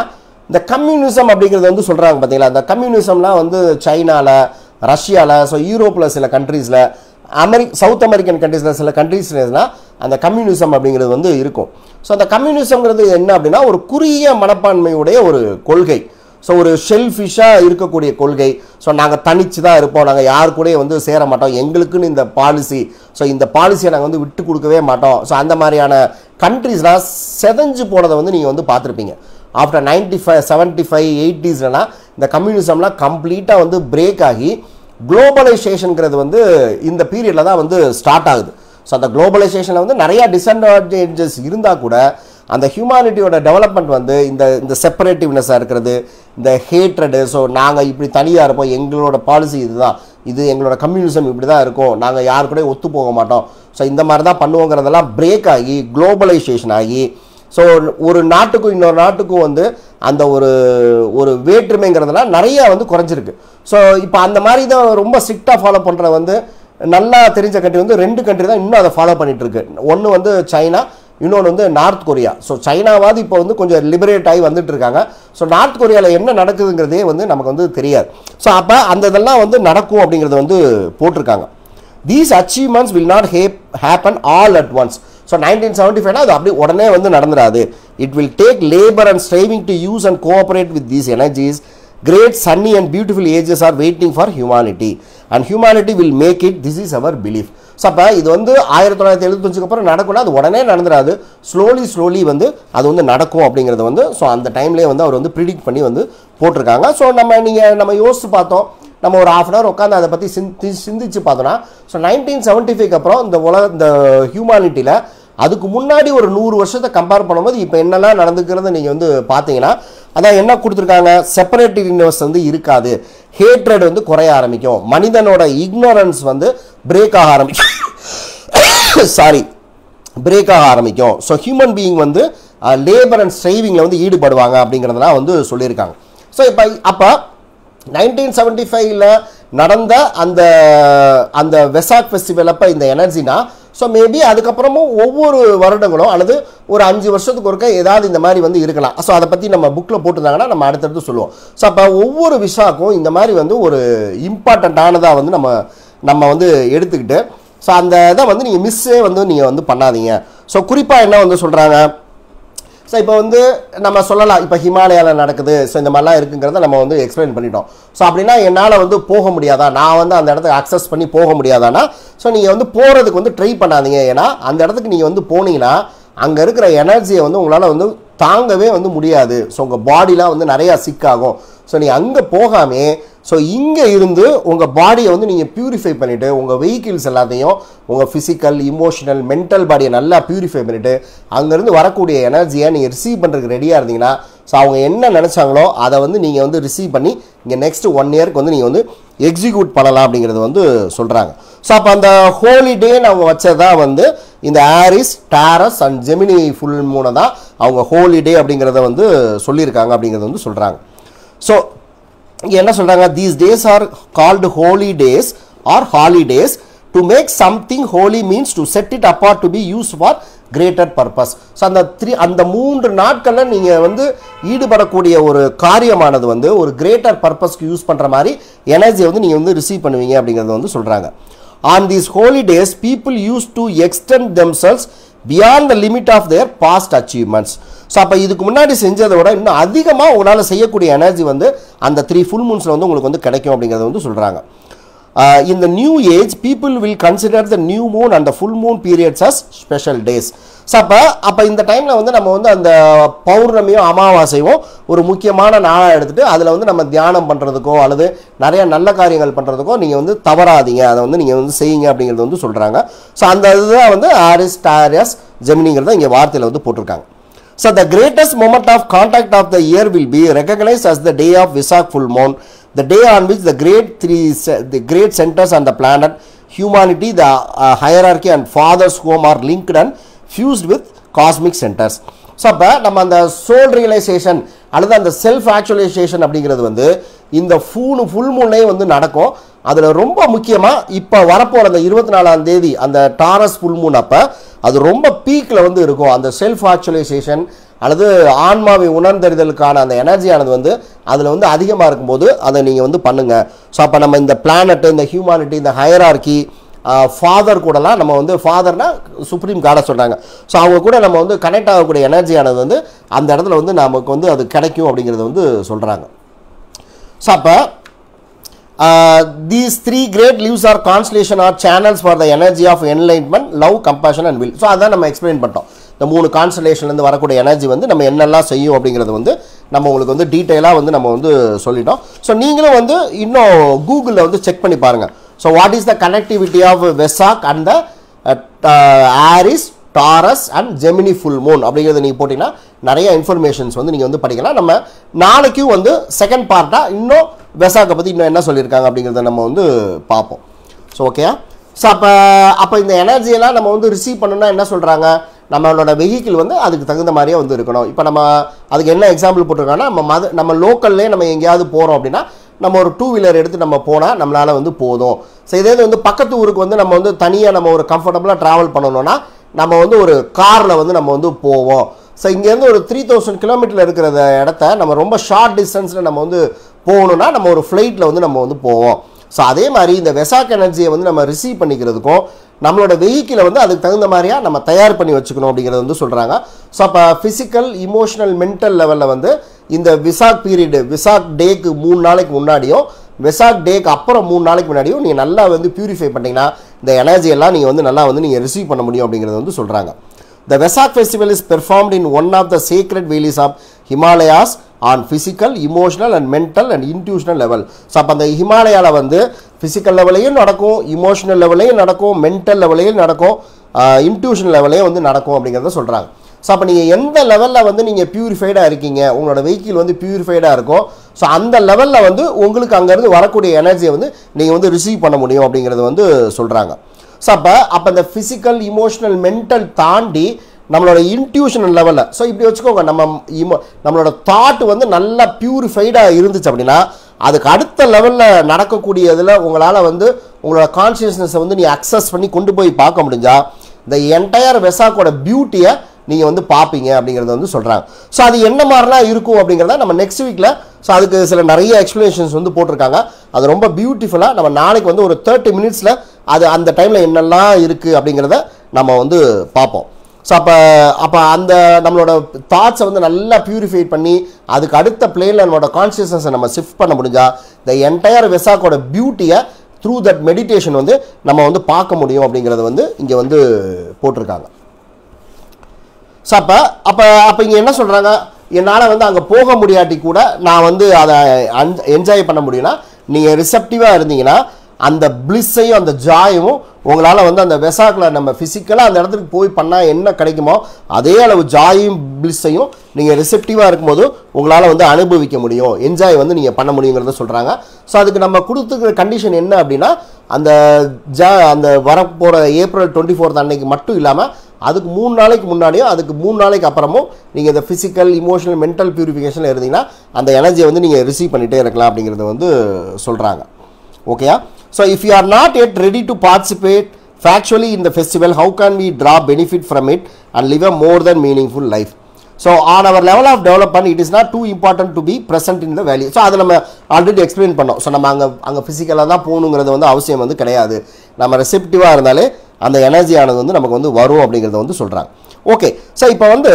இந்த கம்யூனிசம் அப்படிங்கிறது வந்து சொல்கிறாங்க பார்த்தீங்களா, இந்த கம்யூனிசம்லாம் வந்து சைனாவில், ரஷ்யாவில், ஸோ யூரோப்பில் சில கண்ட்ரீஸில், சவுத் அமெரிக்கன் கண்ட்ரீஸில் சில கண்ட்ரீஸ்னால் அந்த கம்யூனிசம் அப்படிங்கிறது வந்து இருக்கும். ஸோ அந்த கம்யூனிசம்ங்கிறது என்ன அப்படின்னா ஒரு குறுகிய மனப்பான்மையுடைய ஒரு கொள்கை. ஸோ ஒரு ஷெல்ஃபிஷாக இருக்கக்கூடிய கொள்கை. ஸோ நாங்கள் தனிச்சு தான் இருப்போம், நாங்கள் யாரு கூட வந்து சேர மாட்டோம், எங்களுக்குன்னு இந்த பாலிசி, ஸோ இந்த பாலிசியை நாங்கள் வந்து விட்டு கொடுக்கவே மாட்டோம். ஸோ அந்த மாதிரியான கண்ட்ரீஸ்லாம் செதஞ்சு போனதை வந்து நீங்கள் வந்து பார்த்துருப்பீங்க. ஆஃப்டர் 95, 75, 80ஸ்லாம் இந்த கம்யூனிசம்லாம் கம்ப்ளீட்டாக வந்து பிரேக் ஆகி குளோபலைசேஷனுங்கிறது வந்து இந்த பீரியடில் தான் வந்து ஸ்டார்ட் ஆகுது. ஸோ அந்த குளோபலைசேஷனில் வந்து நிறையா டிஸ்அட்வான்டேஜஸ் இருந்தால் கூட அந்த ஹியூமானிட்டியோட டெவலப்மெண்ட் வந்து இந்த செப்பரேட்டிவ்னஸாக இருக்கிறது, இந்த ஹேட்ரடு, ஸோ நாங்கள் இப்படி தனியாக இருப்போம், எங்களோட பாலிசி இதுதான், இது எங்களோட கம்யூனிசம் இப்படி தான் இருக்கும், நாங்கள் யாரு கூட ஒத்து போக மாட்டோம், ஸோ இந்த மாதிரி தான் பண்ணுவோங்கிறதெல்லாம் பிரேக் ஆகி குளோபலைசேஷன் ஆகி ஸோ ஒரு நாட்டுக்கும் இன்னொரு நாட்டுக்கும் வந்து அந்த ஒரு வேற்றுமைங்கிறதுலாம் நிறையா வந்து குறைஞ்சிருக்கு. ஸோ இப்போ அந்த மாதிரி தான் ரொம்ப ஸ்ட்ரிக்டாக ஃபாலோ பண்ணுற வந்து நல்லா தெரிஞ்ச கண்ட்ரி வந்து 2 கண்ட்ரி தான் இன்னும் அதை ஃபாலோ பண்ணிட்டு இருக்கு. ஒன்று வந்து சைனா, இன்னொன்று வந்து நார்த் கொரியா. ஸோ சைனாவாது இப்போ வந்து கொஞ்சம் லிபரேட் ஆகி வந்துட்டு இருக்காங்க. ஸோ நார்த் கொரியாவில் என்ன நடக்குதுங்கிறதே வந்து நமக்கு வந்து தெரியாது. ஸோ அப்போ அந்த இதெல்லாம் வந்து நடக்கும் அப்படிங்கிறது வந்து போட்டிருக்காங்க. These achievements will not happen all at once. So 1975 அது அப்படி உடனே வந்து நடந்துடாது. It will take labor and striving to use and cooperate with these energies. Great sunny and beautiful ages are waiting for humanity and humanity will make it. This is our belief. So அப்போ இது வந்து 1975 அப்புறம் நடக்கும்னா அது உடனே நடந்துடாது, ஸ்லோலி வந்து அது வந்து நடக்கும் அப்படிங்கிறது வந்து ஸோ அந்த டைம்லேயே வந்து அவர் வந்து ப்ரிடிக்ட் பண்ணி வந்து போட்டிருக்காங்க. ஸோ நம்ம யோசித்து பார்த்தோம், நம்ம ஒரு ½ hour உட்காந்து அதை பற்றி சிந்திச்சு பார்த்தோன்னா ஸோ 1975 அப்புறம் இந்த ஹியூமானிட்டியில் அதுக்கு முன்னாடி ஒரு 100 வருஷத்தை கம்பேர் பண்ணும்போது இப்போ என்னெல்லாம் நடந்துக்கிறத நீங்கள் வந்து பார்த்தீங்கன்னா அதான் என்ன கொடுத்துருக்காங்க, செப்பரேட்டிவ்னஸ் வந்து இருக்காது, ஹேட்ரட் வந்து குறைய ஆரம்பிக்கும், மனிதனோட இக்னோரன்ஸ் வந்து பிரேக் ஆக ஆரம்பிக்கும். ஸோ ஹியூமன் பீயிங் வந்து லேபர் அண்ட் ஸ்ட்ரைவிங்கில் வந்து ஈடுபடுவாங்க அப்படிங்கிறதெல்லாம் வந்து சொல்லியிருக்காங்க. ஸோ இப்போ அப்போ 1975 நடந்த அந்த வெசாக் ஃபெஸ்டிவல் அப்போ இந்த எனர்ஜினா ஸோ மேபி அதுக்கப்புறமும் ஒவ்வொரு வருடங்களும் அல்லது ஒரு 5 வருஷத்துக்கு ஒருக்க ஏதாவது இந்த மாதிரி வந்து இருக்கலாம். ஸோ அதை பற்றி நம்ம புக்கில் போட்டிருந்தாங்கன்னா நம்ம அடுத்தடுத்து சொல்லுவோம். ஸோ அப்போ ஒவ்வொரு விஷாக்கும் இந்த மாதிரி வந்து ஒரு இம்பார்ட்டண்ட்டானதாக வந்து நம்ம வந்து எடுத்துக்கிட்டு ஸோ அந்த இதை வந்து நீங்கள் மிஸ்ஸே வந்து நீங்கள் வந்து பண்ணாதீங்க. ஸோ குறிப்பாக என்ன வந்து சொல்கிறாங்க, ஸோ இப்போ வந்து நம்ம சொல்லலாம் இப்போ ஹிமாலயாவில் நடக்குது, ஸோ இந்த மாதிரிலாம் இருக்குங்கிறத நம்ம வந்து எக்ஸ்பிளைன் பண்ணிட்டோம். ஸோ அப்படின்னா என்னால் வந்து போக முடியாதா, நான் வந்து அந்த இடத்துக்கு அக்சஸ் பண்ணி போக முடியாதானா, ஸோ நீங்கள் வந்து போகிறதுக்கு வந்து ட்ரை பண்ணாதீங்க. ஏன்னா அந்த இடத்துக்கு நீங்கள் வந்து போனீங்கன்னா அங்கே இருக்கிற எனர்ஜியை வந்து உங்களால் வந்து தாங்கவே வந்து முடியாது. ஸோ உங்கள் பாடிலாம் வந்து நிறையா சிக்காகும். ஸோ நீங்கள் அங்கே போகாமே ஸோ இங்கே இருந்து உங்கள் பாடியை வந்து நீங்கள் பியூரிஃபை பண்ணிவிட்டு உங்கள் வெஹிக்கிள்ஸ் எல்லாத்தையும் உங்கள் ஃபிசிக்கல், இமோஷனல், மென்டல் பாடியை நல்லா பியூரிஃபை பண்ணிவிட்டு அங்கேருந்து வரக்கூடிய எனர்ஜியை நீங்கள் ரிசீவ் பண்ணுறதுக்கு ரெடியாக இருந்தீங்கன்னா ஸோ அவங்க என்ன நினச்சாங்களோ அதை வந்து நீங்கள் வந்து ரிசீவ் பண்ணி இங்கே நெக்ஸ்ட் 1 இயருக்கு வந்து நீங்கள் வந்து எக்ஸிக்யூட் பண்ணலாம் அப்படிங்கிறது வந்து சொல்கிறாங்க. ஸோ அப்போ அந்த ஹோலிடேன்னு அவங்க வச்சதான் வந்து இந்த Aries, Taurus and Gemini full மூணு தான் அவங்க ஹோலிடே அப்படிங்கிறத வந்து சொல்லியிருக்காங்க அப்படிங்கிறது வந்து சொல்கிறாங்க. ஸோ இங்கே என்ன சொல்கிறாங்க, these days are called holy days or holidays. To make something holy means to set it apart to be use for greater purpose. So அந்த 3 நாட்களில் நீங்கள் வந்து ஈடுபடக்கூடிய ஒரு காரியமானது வந்து ஒரு கிரேட்டர் பர்பஸ்க்கு யூஸ் பண்ணுற மாதிரி எனர்ஜியை வந்து நீங்கள் வந்து ரிசீவ் பண்ணுவீங்க அப்படிங்கிறத வந்து சொல்கிறாங்க. On these holy days, people used to extend themselves beyond the limit of their past achievements. So அப்போ இதுக்கு முன்னாடி செஞ்சதை விட இன்னும் அதிகமாக உங்களால் செய்யக்கூடிய எனர்ஜி வந்து அந்த 3 ஃபுல் மூன்ஸில் வந்து உங்களுக்கு வந்து கிடைக்கும் அப்படிங்கிறத வந்து சொல்கிறாங்க. In the new age, people will consider the new moon and the full moon periods as special days. So அப்போ இந்த டைமில் வந்து நம்ம வந்து அந்த பௌர்ணமியும் அமாவாசையும் ஒரு முக்கியமான நாளாக எடுத்துகிட்டு அதில் வந்து நம்ம தியானம் பண்ணுறதுக்கோ அல்லது நிறைய நல்ல காரியங்கள் பண்ணுறதுக்கோ நீங்கள் வந்து தவறாதீங்க, அதை வந்து நீங்கள் வந்து செய்யுங்க அப்படிங்கிறது வந்து சொல்கிறாங்க. ஸோ அந்த இதுதான் வந்து ஆரிஸ் டாரியஸ் ஜெமினிங்கிறத இங்கே வார்த்தையில் வந்து போட்டிருக்காங்க. So the greatest moment of contact of the year will be recognized as the day of Vesak full moon, the day on which the great centers on the planet, humanity, the hierarchy and father's home are linked and fused with cosmic centers. So அப்போ நம்ம அந்த சோல் ரியலைசேஷன் அல்லது அந்த செல்ஃப் ஆக்சுவலைசேஷன் அப்படிங்கிறது வந்து இந்த ஃபுல் மூன்லேயே வந்து நடக்கும். அதில் ரொம்ப முக்கியமாக இப்போ வரப்போகிற அந்த 24ஆம் தேதி அந்த டாரஸ் ஃபுல் மூன் அப்போ அது ரொம்ப பீக்கில் வந்து இருக்கும். அந்த செல்ஃப் ஆக்சுவலைசேஷன் அல்லது ஆன்மாவை உணர்ந்தறிதலுக்கான அந்த எனர்ஜியானது வந்து அதில் வந்து அதிகமாக இருக்கும்போது அதை நீங்கள் வந்து பண்ணுங்கள். ஸோ அப்போ நம்ம இந்த பிளானட்டு, இந்த ஹியூமானிட்டி, இந்த ஹையரார்கி, ஃபாதர் கூடலாம் நம்ம வந்து ஃபாதர்னா சுப்ரீம் காடை சொல்கிறாங்க. ஸோ அவங்க கூட நம்ம வந்து கனெக்ட் ஆகக்கூடிய எனர்ஜியானது வந்து அந்த இடத்துல வந்து நமக்கு வந்து அது கிடைக்கும் அப்படிங்கிறத வந்து சொல்கிறாங்க. ஸோ அப்போ these 3 great leaves are constellation or channels for the energy of enlightenment, love, compassion and will. So அதான் நம்ம எக்ஸ்பிளைன் பண்ணிட்டோம். இந்த 3 கான்ஸ்டலேஷன்லேருந்து வரக்கூடிய எனர்ஜி வந்து நம்ம என்னெல்லாம் செய்யும் அப்படிங்கிறது வந்து நம்ம உங்களுக்கு வந்து டீட்டெயிலாக வந்து நம்ம வந்து சொல்லிட்டோம். ஸோ நீங்களும் வந்து இன்னும் கூகுளில் வந்து செக் பண்ணி பாருங்கள். So what is the connectivity of Vesak and the Aries, Taurus and Gemini full moon அப்படிங்கிறத நீங்கள் போட்டிங்கன்னா நிறைய இன்ஃபர்மேஷன்ஸ் வந்து நீங்கள் வந்து படிக்கலாம். நம்ம நாளைக்கும் வந்து செகண்ட் பார்ட்டாக இன்னும் வெசாக்கை பற்றி இன்னும் என்ன சொல்லியிருக்காங்க அப்படிங்கிறத நம்ம வந்து பார்ப்போம். ஸோ ஓகேயா? ஸோ அப்போ இந்த எனர்ஜியெல்லாம் நம்ம வந்து ரிசீவ் பண்ணணும்னா என்ன சொல்கிறாங்க, நம்மளோட வெஹிக்கிள் வந்து அதுக்கு தகுந்த மாதிரியே வந்து இருக்கணும். இப்போ நம்ம அதுக்கு என்ன எக்ஸாம்பிள் போட்டிருக்காங்கன்னா, நம்ம லோக்கல்லே நம்ம எங்கேயாவது போகிறோம் அப்படின்னா நம்ம ஒரு 2 வீலர் எடுத்து நம்ம போனால் நம்மளால் வந்து போதும். ஸோ இதே வந்து பக்கத்து ஊருக்கு வந்து நம்ம வந்து தனியாக நம்ம ஒரு கம்ஃபர்டபுளாக ட்ராவல் பண்ணணும்னா நம்ம வந்து ஒரு காரில் வந்து நம்ம வந்து போவோம். ஸோ இங்கேருந்து ஒரு 3000 கிலோமீட்டரில் இருக்கிற இடத்த நம்ம ரொம்ப ஷார்ட் டிஸ்டன்ஸில் நம்ம வந்து போகணுன்னா நம்ம ஒரு ஃப்ளைட்டில் வந்து நம்ம வந்து போவோம். ஸோ அதே மாதிரி இந்த வெசாக் எனர்ஜியை வந்து நம்ம ரிசீவ் பண்ணிக்கிறதுக்கும் நம்மளோட வெஹிக்கிளை வந்து அதுக்கு தகுந்த மாதிரியாக நம்ம தயார் பண்ணி வச்சுக்கணும் அப்படிங்கிறது வந்து சொல்கிறாங்க. ஸோ அப்போ ஃபிசிக்கல், இமோஷனல், மென்டல் லெவலில் வந்து இந்த விசாக் பீரியடு, விசாக் டேக்கு 3 நாளைக்கு முன்னாடியும் வெசாக் டேக்கு அப்புறம் 3 நாளைக்கு முன்னாடியும் நீங்கள் நல்லா வந்து பியூரிஃபை பண்ணிங்கன்னா இந்த எனர்ஜியெல்லாம் நீங்கள் வந்து நல்லா வந்து நீங்கள் ரிசீவ் பண்ண முடியும் அப்படிங்கிறது வந்து சொல்கிறாங்க. The Vesak festival is performed in one of the sacred valleys of Himalayas on physical, emotional and mental and intuitional level. So அப்போ அந்த ஹிமாலயாவில் வந்து ஃபிசிக்கல் லெவலையும் நடக்கும், இமோஷனல் லெவலையும் நடக்கும், மென்டல் லெவலையும் நடக்கும், இன்ட்யூஷன் லெவலையும் வந்து நடக்கும் அப்படிங்கிறத சொல்கிறாங்க. ஸோ அப்போ நீங்கள் எந்த லெவலில் வந்து நீங்கள் பியூரிஃபைடாக இருக்கீங்க, உங்களோட வெஹிக்கிள் வந்து பியூரிஃபைடாக இருக்கும். ஸோ அந்த லெவலில் வந்து உங்களுக்கு அங்கேருந்து வரக்கூடிய எனர்ஜியை வந்து நீங்கள் வந்து ரிசீவ் பண்ண முடியும் அப்படிங்கிறது வந்து சொல்கிறாங்க. ஸோ அப்போ இந்த ஃபிசிக்கல், இமோஷனல், மென்டல் தாண்டி நம்மளோட இன்ட்யூஷனல் லெவலில், ஸோ இப்படி வச்சுக்கோங்க, நம்மளோட தாட் வந்து நல்லா பியூரிஃபைடாக இருந்துச்சு அப்படின்னா அதுக்கு அடுத்த லெவலில் நடக்கக்கூடியதில் உங்களால் வந்து உங்களோட கான்ஷியஸ்னஸை வந்து நீ அக்சஸ் பண்ணி கொண்டு போய் பார்க்க முடிஞ்சா இந்த என்டையர் வெசாக்கோட பியூட்டியை நீங்கள் வந்து பார்ப்பீங்க அப்படிங்கிறத வந்து சொல்கிறாங்க. ஸோ அது என்ன மாதிரிலாம் இருக்கும் அப்படிங்கிறத நம்ம நெக்ஸ்ட் வீக்கில், ஸோ அதுக்கு சில நிறைய எக்ஸ்ப்ளனேஷன்ஸ் வந்து போட்டிருக்காங்க. அது ரொம்ப பியூட்டிஃபுல்லாக நம்ம நாளைக்கு வந்து ஒரு 30 மினிட்ஸில் அது அந்த டைமில் என்னெல்லாம் இருக்குது அப்படிங்கிறத நம்ம வந்து பார்ப்போம். ஸோ அப்போ அந்த நம்மளோட தாட்ஸை வந்து நல்லா பியூரிஃபை பண்ணி அதுக்கு அடுத்த பிளேனில் நம்மளோட கான்ஷியஸ்னஸை நம்ம ஷிஃப்ட் பண்ண முடிஞ்சால் இந்த என்டையர் வெசாக்கோட பியூட்டியை த்ரூ தட் மெடிடேஷன் வந்து நம்ம வந்து பார்க்க முடியும் அப்படிங்கிறத வந்து இங்கே வந்து போட்டிருக்காங்க. ஸோ அப்போ இங்கே என்ன சொல்கிறாங்க, என்னால் வந்து அங்கே போக முடியாட்டி கூட நான் வந்து அதை என்ஜாய் பண்ண முடியும்னா நீங்கள் ரிசப்டிவாக இருந்தீங்கன்னா அந்த பிளிஸ்ஸையும் அந்த ஜாயும் உங்களால் வந்து அந்த வெசாக்கில் நம்ம ஃபிசிக்கலாக அந்த இடத்துக்கு போய் பண்ணால் என்ன கிடைக்குமோ அதே அளவு ஜாயும் பிளிஸ்ஸையும் நீங்கள் ரிசெப்டிவாக இருக்கும்போது உங்களால் வந்து அனுபவிக்க முடியும், என்ஜாய் வந்து நீங்கள் பண்ண முடியுங்கிறத சொல்கிறாங்க. ஸோ அதுக்கு நம்ம கொடுத்துக்கிற கண்டிஷன் என்ன அப்படின்னா அந்த வரப்போகிற April 24 அன்னைக்கு மட்டும் இல்லாமல் அதுக்கு 3 நாளைக்கு முன்னாடியும் அதுக்கு 3 நாளைக்கு அப்புறமும் நீங்கள் இந்த ஃபிசிக்கல், இமோஷனல், மென்டல் பியூரிஃபிகேஷனில் இருந்தீங்கன்னா அந்த எனர்ஜியை வந்து நீங்கள் ரிசீவ் பண்ணிகிட்டே இருக்கலாம் அப்படிங்கிறத வந்து சொல்கிறாங்க. ஓகேயா? So if you are not yet ready to participate factually in the festival, how can we draw benefit from it and live a more than meaningful life? So on our level of development it is not too important to be present in the value. So அதை நம்ம ஆல்ரெடி எக்ஸ்பிளைன் பண்ணோம். ஸோ நம்ம அங்கே ஃபிசிக்கலாக தான் போகணுங்கிறது வந்து அவசியம் வந்து கிடையாது. நம்ம ரெசிப்டிவாக இருந்தாலே அந்த எனர்ஜியானது வந்து நமக்கு வந்து வரும் அப்படிங்கிறத வந்து சொல்கிறாங்க. ஓகே, ஸோ இப்போ வந்து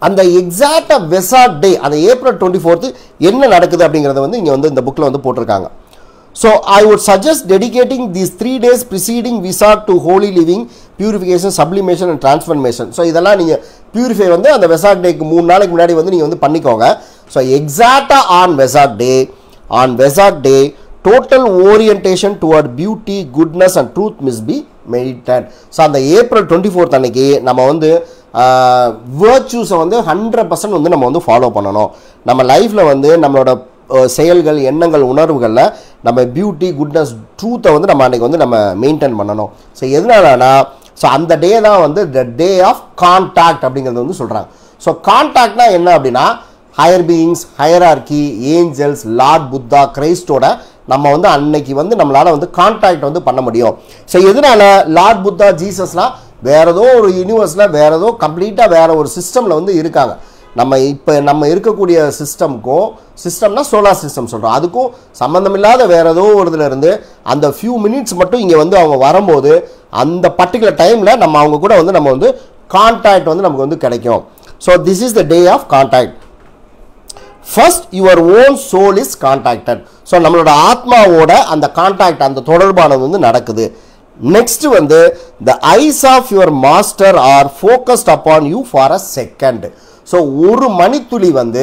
அந்த எக்ஸாக்டாக வெசாக் டே அந்த ஏப்ரல் 24 என்ன நடக்குது அப்படிங்கிறத வந்து இங்கே வந்து இந்த புக்கில் வந்து போட்டிருக்காங்க. So I would suggest dedicating these 3 days preceding Vesak to holy living, purification, sublimation and transformation. So இதெல்லாம் நீங்கள் பியூரிஃபை வந்து அந்த வெசாக் டேக்கு 3 நாளைக்கு முன்னாடி வந்து நீங்கள் வந்து பண்ணிக்கோங்க. ஸோ எக்ஸாக்டாக on Vesak day total orientation toward beauty, goodness and truth must be meditated. So அந்த ஏப்ரல் 24 அன்னைக்கு நம்ம வந்து வேர்ச்சூஸை வந்து 100% வந்து நம்ம வந்து ஃபாலோ பண்ணணும். நம்ம லைஃப்பில் வந்து நம்மளோட செயல்கள், எண்ணங்கள், உணர்வுகளில் நம்ம பியூட்டி, குட்னஸ், ட்ரூத்தை வந்து நம்ம அன்றைக்கி வந்து நம்ம மெயின்டைன் பண்ணணும். ஸோ எதனாலனா ஸோ அந்த டே தான் வந்து த டே ஆஃப் கான்டாக்ட் அப்படிங்கிறது வந்து சொல்கிறாங்க. ஸோ கான்டாக்ட்னா என்ன அப்படின்னா higher beings, hierarchy, angels, Lord Buddha, கிரைஸ்டோட நம்ம வந்து அன்னைக்கு வந்து நம்மளால் வந்து கான்டாக்ட் வந்து பண்ண முடியும். ஸோ எதனால லார்ட் புத்தா, ஜீசஸ்லாம் வேறு ஏதோ ஒரு யூனிவர்ஸில் வேறு ஏதோ கம்ப்ளீட்டாக வேறு ஒரு சிஸ்டமில் வந்து இருக்காங்க. நம்ம இருக்கக்கூடிய சிஸ்டம்னா சோலார் சிஸ்டம் சொல்கிறோம், அதுக்கும் சம்மந்தமில்லாத வேறு ஏதோ ஒரு இதில் இருந்து அந்த ஃபியூ மினிட்ஸ் மட்டும் இங்கே வந்து அவங்க வரும்போது அந்த பர்டிகுலர் டைமில் நம்ம அவங்க கூட வந்து நம்ம வந்து கான்டாக்ட் வந்து நமக்கு வந்து கிடைக்கும். So this is the day of contact. First your own soul is contacted. So நம்மளோட ஆத்மாவோட அந்த கான்டாக்ட், அந்த தொடர்பானது வந்து நடக்குது. நெக்ஸ்ட் வந்து the eyes of your master are focused upon you for a second. So ஒரு மணித்துளி வந்து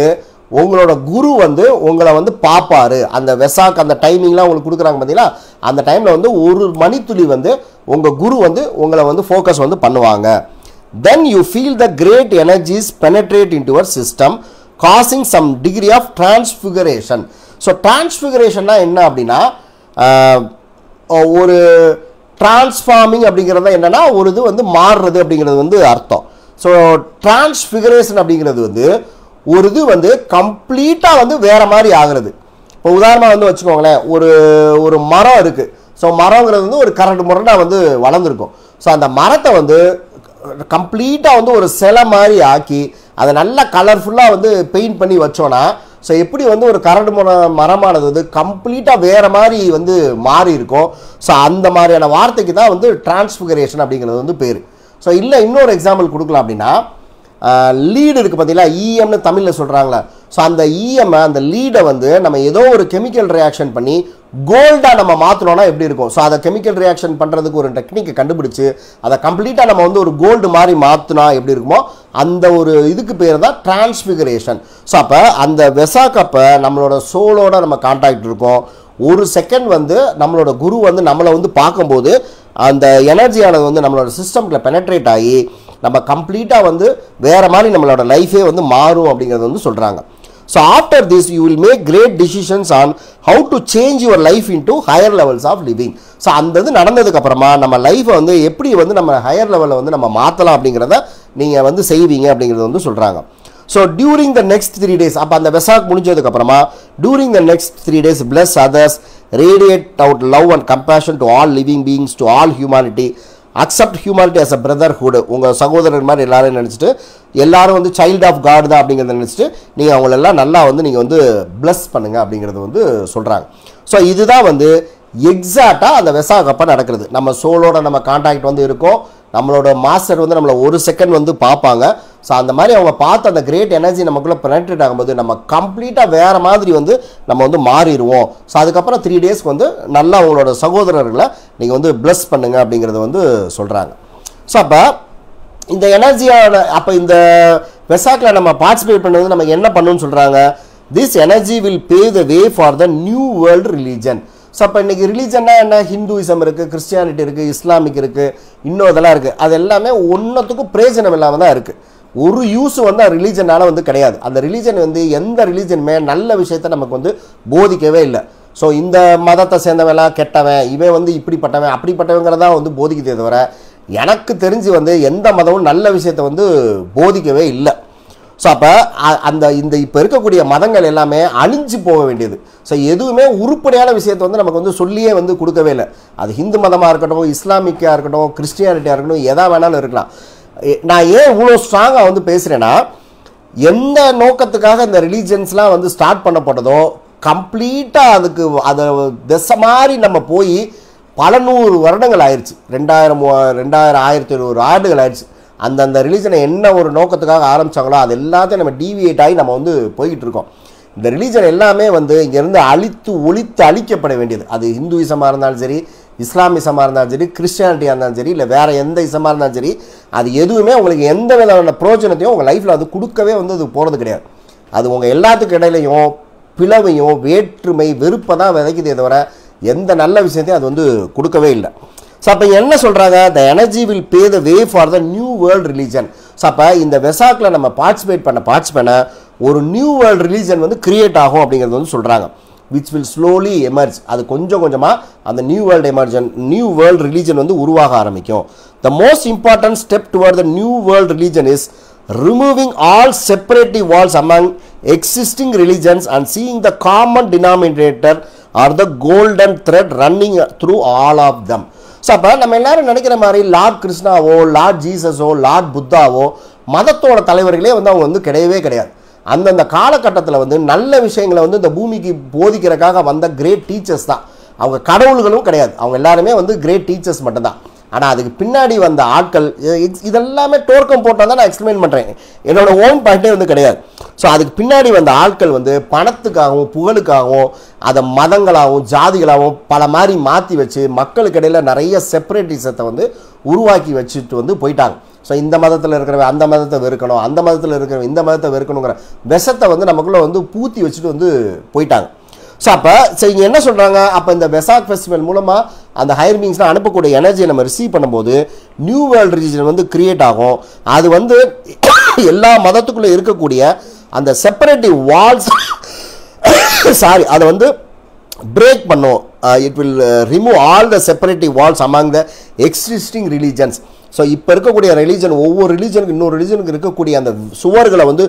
உங்களோட குரு வந்து உங்களை வந்து பார்ப்பாரு. அந்த வெசாக் அந்த டைமிங்லாம் உங்களுக்கு கொடுக்குறாங்க பார்த்தீங்களா, அந்த டைமில் வந்து ஒரு மணித்துளி வந்து உங்கள் குரு வந்து உங்களை வந்து ஃபோக்கஸ் வந்து பண்ணுவாங்க. Then you feel the great energies penetrate in your system causing some degree of transfiguration. So டிரான்ஸ்ஃபிகரேஷன்னா என்ன அப்படின்னா ஒரு டிரான்ஸ்ஃபார்மிங் அப்படிங்கிறது என்னன்னா ஒரு இது வந்து மாறுறது அப்படிங்கிறது வந்து அர்த்தம். ஸோ டிரான்ஸ்ஃபிகரேஷன் அப்படிங்கிறது வந்து ஒரு இது வந்து கம்ப்ளீட்டாக வந்து வேறு மாதிரி ஆகிறது. இப்போ உதாரணமாக வந்து வச்சுக்கோங்களேன், ஒரு மரம் இருக்குது. ஸோ மரங்கிறது வந்து ஒரு கரண்டு முரண்டாக வந்து வளர்ந்துருக்கும். ஸோ அந்த மரத்தை வந்து கம்ப்ளீட்டாக வந்து ஒரு சிலை மாதிரி ஆக்கி அதை நல்லா கலர்ஃபுல்லாக வந்து பெயிண்ட் பண்ணி வச்சோன்னா ஸோ எப்படி வந்து ஒரு கரண்டு மரமானது வந்து கம்ப்ளீட்டாக வேறு மாதிரி வந்து மாறி இருக்கும். ஸோ அந்த மாதிரியான வார்த்தைக்கு தான் வந்து டிரான்ஸ்ஃபிகரேஷன் அப்படிங்கிறது வந்து பேர். ஸோ இல்லை இன்னொரு எக்ஸாம்பிள் கொடுக்கலாம் அப்படின்னா லீடு இருக்குது பார்த்தீங்களா, இஎம்னு தமிழில் சொல்கிறாங்களா. ஸோ அந்த இஎம்ஐ அந்த லீடை வந்து நம்ம ஏதோ ஒரு கெமிக்கல் ரியாக்ஷன் பண்ணி கோல்டாக நம்ம மாற்றினோன்னா எப்படி இருக்கும். ஸோ அதை கெமிக்கல் ரியாக்ஷன் பண்ணுறதுக்கு ஒரு டெக்னிக்கை கண்டுபிடிச்சி அதை கம்ப்ளீட்டாக நம்ம வந்து ஒரு கோல்டு மாதிரி மாற்றினா எப்படி இருக்குமோ அந்த ஒரு இதுக்கு பேர் தான் டிரான்ஸ்ஃபிகரேஷன். ஸோ அப்போ அந்த வெசாக் அப்போ நம்மளோட சோலோட நம்ம கான்டாக்ட் இருக்கும். ஒரு செகண்ட் வந்து நம்மளோட குரு வந்து நம்மளை வந்து பார்க்கும்போது அந்த எனர்ஜியானது வந்து நம்மளோட சிஸ்டமில் பெனட்ரேட் ஆகி நம்ம கம்ப்ளீட்டாக வந்து வேறு மாதிரி நம்மளோட லைஃபே வந்து மாறும் அப்படிங்கிறது வந்து சொல்கிறாங்க. So after this you will make great decisions on how to change your life into higher levels of living. So அந்த இது நடந்ததுக்கப்புறமா நம்ம லைஃப்பை வந்து எப்படி வந்து நம்ம ஹையர் லெவலில் வந்து நம்ம மாற்றலாம் அப்படிங்கிறத நீங்கள் வந்து செய்வீங்க அப்படிங்கிறது வந்து சொல்கிறாங்க. So during the next 3 days அப்போ அந்த வெசாக் முடிஞ்சதுக்கப்புறமா during the next 3 days bless others, radiate out love and compassion to all living beings, to all humanity, accept humanity as a brotherhood. உங்கள் சகோதரர் மாதிரி எல்லாரும் நினச்சிட்டு எல்லாரும் வந்து சைல்டு ஆஃப் காட் தான் அப்படிங்கிறத நினச்சிட்டு நீங்கள் அவங்களெல்லாம் நல்லா வந்து நீங்கள் வந்து பிளஸ் பண்ணுங்கள் அப்படிங்கிறது வந்து சொல்கிறாங்க. ஸோ இதுதான் வந்து எக்ஸாக்டாக அந்த வெசாக் அப்போ நடக்கிறது. நம்ம சோலோட நம்ம கான்டாக்ட் வந்து இருக்கும். நம்மளோட மாஸ்டர் வந்து நம்மளை ஒரு செகண்ட் வந்து பார்ப்பாங்க. ஸோ அந்த மாதிரி அவங்க பார்த்து அந்த கிரேட் எனர்ஜி நமக்குள்ளே பெனட்ரேட் ஆகும்போது நம்ம கம்ப்ளீட்டாக வேறு மாதிரி வந்து நம்ம வந்து மாறிடுவோம். ஸோ அதுக்கப்புறம் 3 days வந்து நல்லா அவங்களோட சகோதரர்களை நீங்கள் வந்து பிளஸ் பண்ணுங்க அப்படிங்கிறத வந்து சொல்கிறாங்க. ஸோ அப்போ இந்த எனர்ஜியான அப்போ இந்த வெசாக்கில் நம்ம பார்ட்டிசிபேட் பண்ணுறது நமக்கு என்ன பண்ணணும்னு சொல்கிறாங்க. This energy will pave the way for the new world religion. So அப்போ இன்றைக்கி ரிலீஜன்னா என்ன, ஹிந்துயிசம் இருக்குது, கிறிஸ்டியானிட்டி இருக்குது, இஸ்லாமிக் இருக்குது, இன்னும் இதெல்லாம் இருக்குது. அது எல்லாமே ஒன்றுத்துக்கும் பிரயோஜனம் இல்லாமல் தான் இருக்குது. ஒரு யூஸ் வந்து ரிலீஜனால் வந்து கிடையாது. அந்த ரிலீஜன் வந்து எந்த ரிலீஜனுமே நல்ல விஷயத்தை நமக்கு வந்து போதிக்கவே இல்லை. ஸோ இந்த மதத்தை சேர்ந்தவெல்லாம் கெட்டவன், இவன் வந்து இப்படிப்பட்டவன் அப்படிப்பட்டவங்கிறதா வந்து போதிக்கதே தவிர எனக்கு தெரிஞ்சு வந்து எந்த மதமும் நல்ல விஷயத்தை வந்து போதிக்கவே இல்லை. ஸோ அப்போ இந்த இப்போ இருக்கக்கூடிய மதங்கள் எல்லாமே அழிஞ்சு போக வேண்டியது. ஸோ எதுவுமே உருப்படியான விஷயத்தை வந்து நமக்கு வந்து சொல்லியே வந்து கொடுக்கவே இல்லை. அது ஹிந்து மதமாக இருக்கட்டும், இஸ்லாமிக்காக இருக்கட்டும், கிறிஸ்டியானிட்டியாக இருக்கட்டும், எதா வேணாலும் இருக்கலாம். நான் ஏன் இவ்வளோ ஸ்ட்ராங்காக வந்து பேசுகிறேன்னா எந்த நோக்கத்துக்காக இந்த ரிலீஜன்ஸ்லாம் வந்து ஸ்டார்ட் பண்ணப்பட்டதோ கம்ப்ளீட்டாக அதுக்கு அதை திசை மாதிரி நம்ம போய் பல நூறு வருடங்கள் ஆயிடுச்சு. 2500 ஆண்டுகள் ஆயிடுச்சு. அந்தந்த ரிலீஜனை என்ன ஒரு நோக்கத்துக்காக ஆரம்பித்தாங்களோ அது எல்லாத்தையும் நம்ம டீவியேட் ஆகி நம்ம வந்து போய்கிட்டு இருக்கோம். இந்த ரிலீஜன் எல்லாமே வந்து இங்கேருந்து ஒழித்து அழிக்கப்பட வேண்டியது. அது ஹிந்துயிசமாக இருந்தாலும் சரி, இஸ்லாமிசமாக இருந்தாலும் சரி, கிறிஸ்டியானிட்டியாக இருந்தாலும் சரி, இல்லை வேறு எந்த இசமாக இருந்தாலும் சரி, அது எதுவுமே உங்களுக்கு எந்த விதமான பிரயோஜனத்தையும் உங்கள் லைஃப்பில் அது கொடுக்கவே வந்து அது போகிறது கிடையாது. அது உங்கள் எல்லாத்துக்கு இடையிலையும் பிளவையும் வேற்றுமை வெறுப்பை தான் விதைக்குதே தவிர எந்த நல்ல விஷயத்தையும் அது வந்து கொடுக்கவே இல்லை. ஸோ அப்போ என்ன சொல்கிறாங்க, the energy will pay the way for the new world religion. So அப்போ இந்த வெசாக்கில் நம்ம பார்ட்டிசிபேட் பண்ண ஒரு நியூ வேர்ல்டு ரிலீஜன் வந்து கிரியேட் ஆகும் அப்படிங்கிறது வந்து சொல்கிறாங்க. Which will slowly emerge. அது கொஞ்சம் கொஞ்சமாக அந்த நியூ வேர்ல்டு ரிலீஜன் வந்து உருவாக ஆரம்பிக்கும். The most important step toward the new world religion is removing all separative walls among existing religions and seeing the common denominator or the golden thread running through all of them. So அப்போ நம்ம எல்லாரும் நினைக்கிற மாதிரி லார்ட் கிருஷ்ணாவோ, லார்ட் ஜீசஸோ, லார்ட் புத்தாவோ மதத்தோட தலைவர்களே வந்து அவங்க வந்து கிடையவே கிடையாது. அந்தந்த காலகட்டத்தில் வந்து நல்ல விஷயங்களை வந்து இந்த பூமிக்கு போதிக்கிறதுக்காக வந்த கிரேட் டீச்சர்ஸ் தான். அவங்க கடவுள்களும் கிடையாது. அவங்க எல்லாருமே வந்து கிரேட் டீச்சர்ஸ் மட்டும்தான். ஆனால் அதுக்கு பின்னாடி வந்த ஆட்கள் இதெல்லாமே டோர்க்கம் போட்டால் தான் நான் எக்ஸ்பிளைன் பண்ணுறேன். என்னோட ஓன் பாயிண்டே வந்து கிடையாது. ஸோ அதுக்கு பின்னாடி வந்த ஆட்கள் வந்து பணத்துக்காகவும் புகழுக்காகவும் அதை மதங்களாகவும் ஜாதிகளாகவும் பல மாதிரி மாற்றி வச்சு மக்களுக்கு இடையில் நிறைய செப்பரேட்டிசத்தை வந்து உருவாக்கி வச்சுட்டு வந்து போயிட்டாங்க. ஸோ இந்த மதத்தில் இருக்கிறவங்க அந்த மதத்தை வெறுக்கணும், அந்த மதத்தில் இருக்கிறவங்க இந்த மதத்தை வெறுக்கணுங்கிற விஷத்தை வந்து நமக்குள்ளே வந்து பூத்தி வச்சுட்டு வந்து போயிட்டாங்க. ஸோ அப்போ இங்கே என்ன சொல்கிறாங்க, அப்போ இந்த வெசாக் ஃபெஸ்டிவல் மூலமாக அந்த ஹையர் பீயிங்ஸ்லாம் அனுப்பக்கூடிய எனர்ஜியை நம்ம ரிசீவ் பண்ணும்போது நியூ வேர்ல்டு ரிலீஜன் வந்து கிரியேட் ஆகும். அது வந்து எல்லா மதத்துக்குள்ளே இருக்கக்கூடிய அந்த செப்பரேட்டிவ் வால்ஸ் அதை வந்து பிரேக் பண்ணும். It will remove all the separative walls among the existing religions. So இப்போ இருக்கக்கூடிய ரிலீஜன் ஒவ்வொரு ரிலீஜனுக்கு இன்னொரு ரிலீஜனுக்கு இருக்கக்கூடிய அந்த சுவர்களை வந்து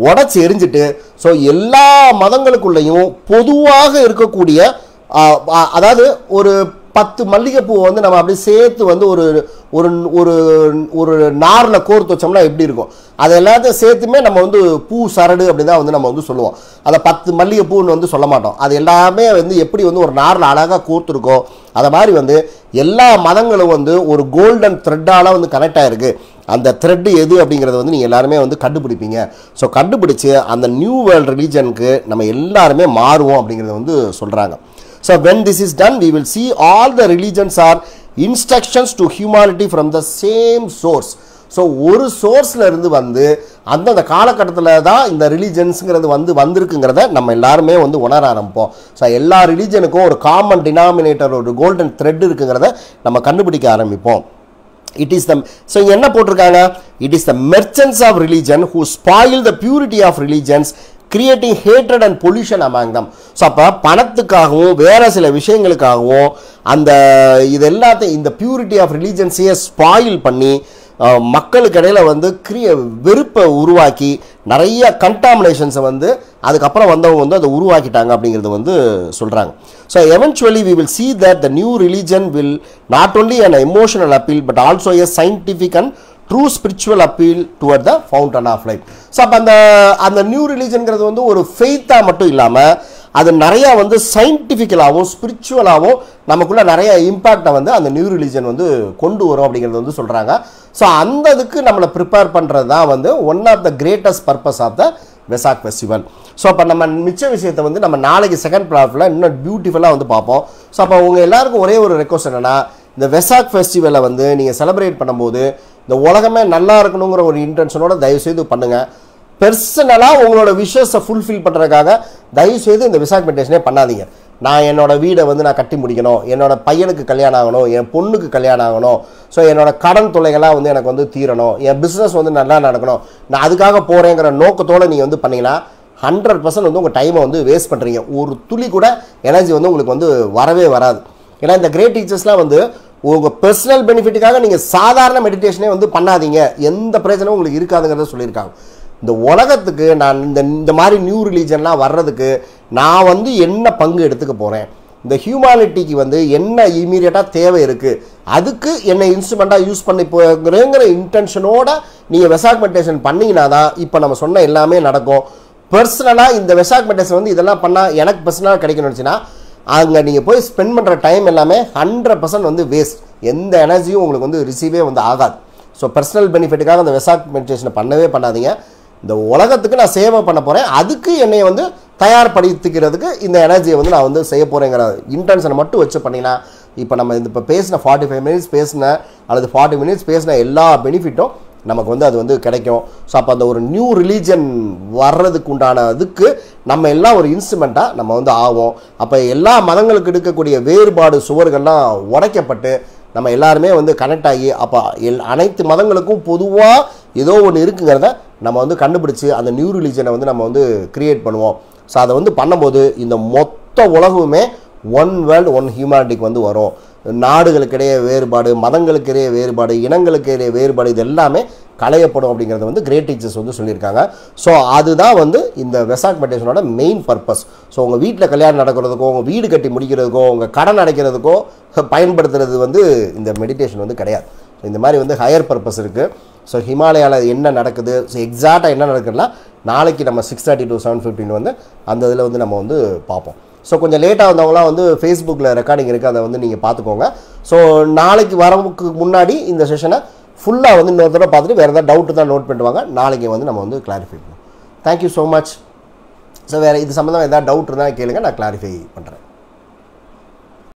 உடச்சி எரிஞ்சிட்டு ஸோ எல்லா மதங்களுக்குள்ளேயும் பொதுவாக இருக்கக்கூடிய அதாவது ஒரு 10 மல்லிகைப்பூ வந்து நம்ம அப்படி சேர்த்து வந்து ஒரு ஒரு ஒரு ஒரு நாரில் கோர்த்து வச்சோம்னா எப்படி இருக்கும், அது எல்லாத்தையும் சேர்த்துமே நம்ம வந்து பூ சரடு அப்படி தான் வந்து நம்ம வந்து சொல்லுவோம். அதை 10 மல்லிகைப்பூன்னு வந்து சொல்ல மாட்டோம். அது எல்லாமே வந்து எப்படி வந்து ஒரு நாரில் அழகாக கோர்த்துருக்கோ அதை மாதிரி வந்து எல்லா மதங்களும் வந்து ஒரு கோல்டன் த்ரெட்டால் வந்து கனெக்ட் ஆகிருக்கு. அந்த த்ரெட்டு எது அப்படிங்கிறத வந்து நீங்கள் எல்லாருமே வந்து கண்டுபிடிப்பீங்க. ஸோ கண்டுபிடிச்சி அந்த நியூ வேர்ல்டு ரிலீஜனுக்கு நம்ம எல்லாருமே மாறுவோம் அப்படிங்கிறத வந்து சொல்கிறாங்க. So when this is done, we will see all the religions are instructions to humanity from the same source. So ஒரு சோர்ஸில் இருந்து வந்து அந்தந்த காலகட்டத்தில் தான் இந்த ரிலீஜன்ஸுங்கிறது வந்திருக்குங்கிறத நம்ம எல்லாருமே வந்து உணர ஆரம்பிப்போம். ஸோ எல்லா ரிலீஜனுக்கும் ஒரு காமன் டினாமினேட்டர், ஒரு கோல்டன் த்ரெட் இருக்குங்கிறத நம்ம கண்டுபிடிக்க ஆரம்பிப்போம். இட் இஸ் த ஸோ இங்கே என்ன போட்டிருக்காங்க, it is the merchants of religion who spoil the purity of religions creating hatred and pollution among them. So அப்போ பணத்துக்காகவும் வேறு சில விஷயங்களுக்காகவும் அந்த இது எல்லாத்தையும் இந்த பியூரிட்டி ஆஃப் ரிலீஜன்ஸையே ஸ்பாயில் பண்ணி மக்களுக்கு இடையில் வந்து வெறுப்பை உருவாக்கி நிறைய கண்டாமினேஷன்ஸை வந்து அதுக்கப்புறம் வந்தவங்க வந்து அதை உருவாக்கிட்டாங்க அப்படிங்கிறது வந்து சொல்கிறாங்க. So eventually we will see that the new religion will not only an emotional appeal but also a scientific and true spiritual appeal toward the fountain of life. So அப்போ அந்த நியூ ரிலீஜன்கிறது வந்து ஒரு ஃபெய்த்தாக மட்டும் இல்லாமல் அது நிறையா வந்து சயின்டிஃபிக்கலாகவும் ஸ்பிரிச்சுவலாகவும் நமக்குள்ளே நிறைய இம்பேக்டை வந்து அந்த நியூ ரிலீஜன் வந்து கொண்டு வரும் அப்படிங்கிறது வந்து சொல்கிறாங்க. ஸோ அந்த இதுக்கு நம்மளை ப்ரிப்பேர் பண்ணுறது தான் வந்து one of the greatest purpose of the Vesak festival. So அப்போ நம்ம மிச்ச விஷயத்தை வந்து நம்ம நாளைக்கு செகண்ட் ப்ராஃபில் இன்னும் பியூட்டிஃபுல்லாக வந்து பார்ப்போம். ஸோ அப்போ உங்கள் எல்லாருக்கும் ஒரே ஒரு ரெக்வஸ்ட் என்னென்னா, இந்த வெசாக் ஃபெஸ்டிவலை வந்து நீங்கள் செலிப்ரேட் பண்ணும்போது இந்த உலகமே நல்லா இருக்கணுங்கிற ஒரு இன்டென்ஷனோட தயவுசெய்து பண்ணுங்கள். பெர்சனலாக உங்களோட விஷஸை ஃபுல்ஃபில் பண்ணுறதுக்காக தயவுசெய்து இந்த வெசாக் மெடிடேஷனே பண்ணாதீங்க. நான் என்னோடய வீடை வந்து நான் கட்டி முடிக்கணும், என்னோட பையனுக்கு கல்யாணம் ஆகணும், என் பொண்ணுக்கு கல்யாணம் ஆகணும், ஸோ என்னோடய கடன் தொல்லைகளாக வந்து எனக்கு வந்து தீரணும், என் பிஸ்னஸ் வந்து நல்லா நடக்கணும், நான் அதுக்காக போகிறேங்கிற நோக்கத்தோடு நீங்கள் வந்து பண்ணிங்கன்னா 100% வந்து உங்கள் டைமை வந்து வேஸ்ட் பண்ணுறீங்க. ஒரு துளி கூட எனர்ஜி வந்து உங்களுக்கு வந்து வரவே வராது. ஏன்னா இந்த கிரேட் டீச்சர்ஸ்லாம் வந்து உங்கள் பர்சனல் பெனிஃபிட்டுக்காக நீங்கள் சாதாரண மெடிடேஷனே வந்து பண்ணாதீங்க, எந்த பிரச்சனையும் உங்களுக்கு இருக்காதுங்கிறத சொல்லியிருக்காங்க. இந்த உலகத்துக்கு நான் இந்த மாதிரி நியூ ரிலீஜன்லாம் வர்றதுக்கு நான் வந்து என்ன பங்கு எடுத்துக்க போகிறேன், இந்த ஹியூமானிட்டிக்கு வந்து என்ன இமீடியட்டாக தேவை இருக்குது, அதுக்கு என்ன இன்ஸ்ட்ருமெண்ட்டாக யூஸ் பண்ணி போங்கிற இன்டென்ஷனோட நீங்கள் வெசாக் மெடிடேஷன் பண்ணிங்கன்னா தான் இப்போ நம்ம சொன்ன எல்லாமே நடக்கும். பர்சனலாக இந்த வெசாக் மெடிடேஷன் வந்து இதெல்லாம் பண்ணால் எனக்கு பர்சனலாக கிடைக்கணும்னு வச்சுன்னா அங்கே நீங்கள் போய் ஸ்பெண்ட் பண்ணுற டைம் எல்லாமே 100% வந்து வேஸ்ட். எந்த எனர்ஜியும் உங்களுக்கு வந்து ரிசீவே வந்து ஆகாது. ஸோ பர்சனல் பெனிஃபிட்டுக்காக அந்த வெசாக் மெடிடேஷனை பண்ணவே பண்ணாதீங்க. இந்த உலகத்துக்கு நான் சேவை பண்ண போகிறேன், அதுக்கு என்னை வந்து தயார்படுத்திக்கிறதுக்கு இந்த எனர்ஜியை வந்து நான் வந்து செய்ய போகிறேங்கிற இன்டென்ஷனை மட்டும் வச்சு பண்ணிங்கன்னா இப்போ நம்ம இந்த இப்போ பேசின 45 மினிட்ஸ் பேசின அல்லது 40 மினிட்ஸ் பேசின எல்லா பெனிஃபிட்டும் நமக்கு வந்து அது வந்து கிடைக்கும். ஸோ அப்போ அந்த ஒரு நியூ ரிலீஜன் வர்றதுக்கு உண்டான அதுக்கு நம்ம எல்லாம் ஒரு இன்ஸ்ட்ருமெண்ட்டாக நம்ம வந்து ஆகும். அப்போ எல்லா மதங்களுக்கு இருக்கக்கூடிய வேறுபாடு சுவர்கள்லாம் உடைக்கப்பட்டு நம்ம எல்லாருமே வந்து கனெக்ட் ஆகி அப்போ அனைத்து மதங்களுக்கும் பொதுவாக ஏதோ ஒன்று இருக்குங்கிறத நம்ம வந்து கண்டுபிடிச்சி அந்த நியூ ரிலீஜனை வந்து நம்ம வந்து கிரியேட் பண்ணுவோம். ஸோ அதை வந்து பண்ணும்போது இந்த மொத்த உலகமுமே ஒன் வேர்ல்டு ஒன் ஹியூமனிட்டிக்கு வந்து வரும். நாடுகளுக்கிடையே வேறுபாடு, மதங்களுக்கிடையே வேறுபாடு, இனங்களுக்கிடையே வேறுபாடு, இது எல்லாமே களையப்படும் அப்படிங்கிறத வந்து கிரேட் டீச்சர்ஸ் வந்து சொல்லியிருக்காங்க. ஸோ அதுதான் வந்து இந்த வெசாக் மெடிடேஷனோட மெயின் பர்பஸ். ஸோ உங்கள் வீட்டில் கல்யாணம் நடக்கிறதுக்கோ, உங்கள் வீடு கட்டி முடிக்கிறதுக்கோ, உங்கள் கடன் அடைக்கிறதுக்கோ பயன்படுத்துறது வந்து இந்த மெடிடேஷன் வந்து கிடையாது. ஸோ இந்த மாதிரி வந்து ஹையர் பர்பஸ் இருக்குது. ஸோ ஹிமாலயாவில் என்ன நடக்குது, ஸோ எக்ஸாக்டாக என்ன நடக்குதுன்னா நாளைக்கு நம்ம 6:30 to 7:15 வந்து அந்த இதில் வந்து நம்ம வந்து பார்ப்போம். ஸோ கொஞ்சம் லேட்டாக வந்தவங்களாம் வந்து ஃபேஸ்புக்கில் ரெக்கார்டிங் இருக்குது, அதை வந்து நீங்கள் பார்த்துக்கோங்க. ஸோ நாளைக்கு வரவுக்கு முன்னாடி இந்த செஷனை ஃபுல்லாக வந்து இன்னொரு தடவை பார்த்துட்டு வேறு ஏதாவது டவுட்டு தான் நோட் பண்ணிட்டு வாங்க. நாளைக்கு வந்து நம்ம வந்து கிளாரிஃபை பண்ணுவோம். Thank you so much. ஸோ வேறு இது சம்மந்தமாக ஏதாவது டவுட் இருந்தால் கேளுங்க, நான் கிளாரிஃபை பண்ணுறேன்.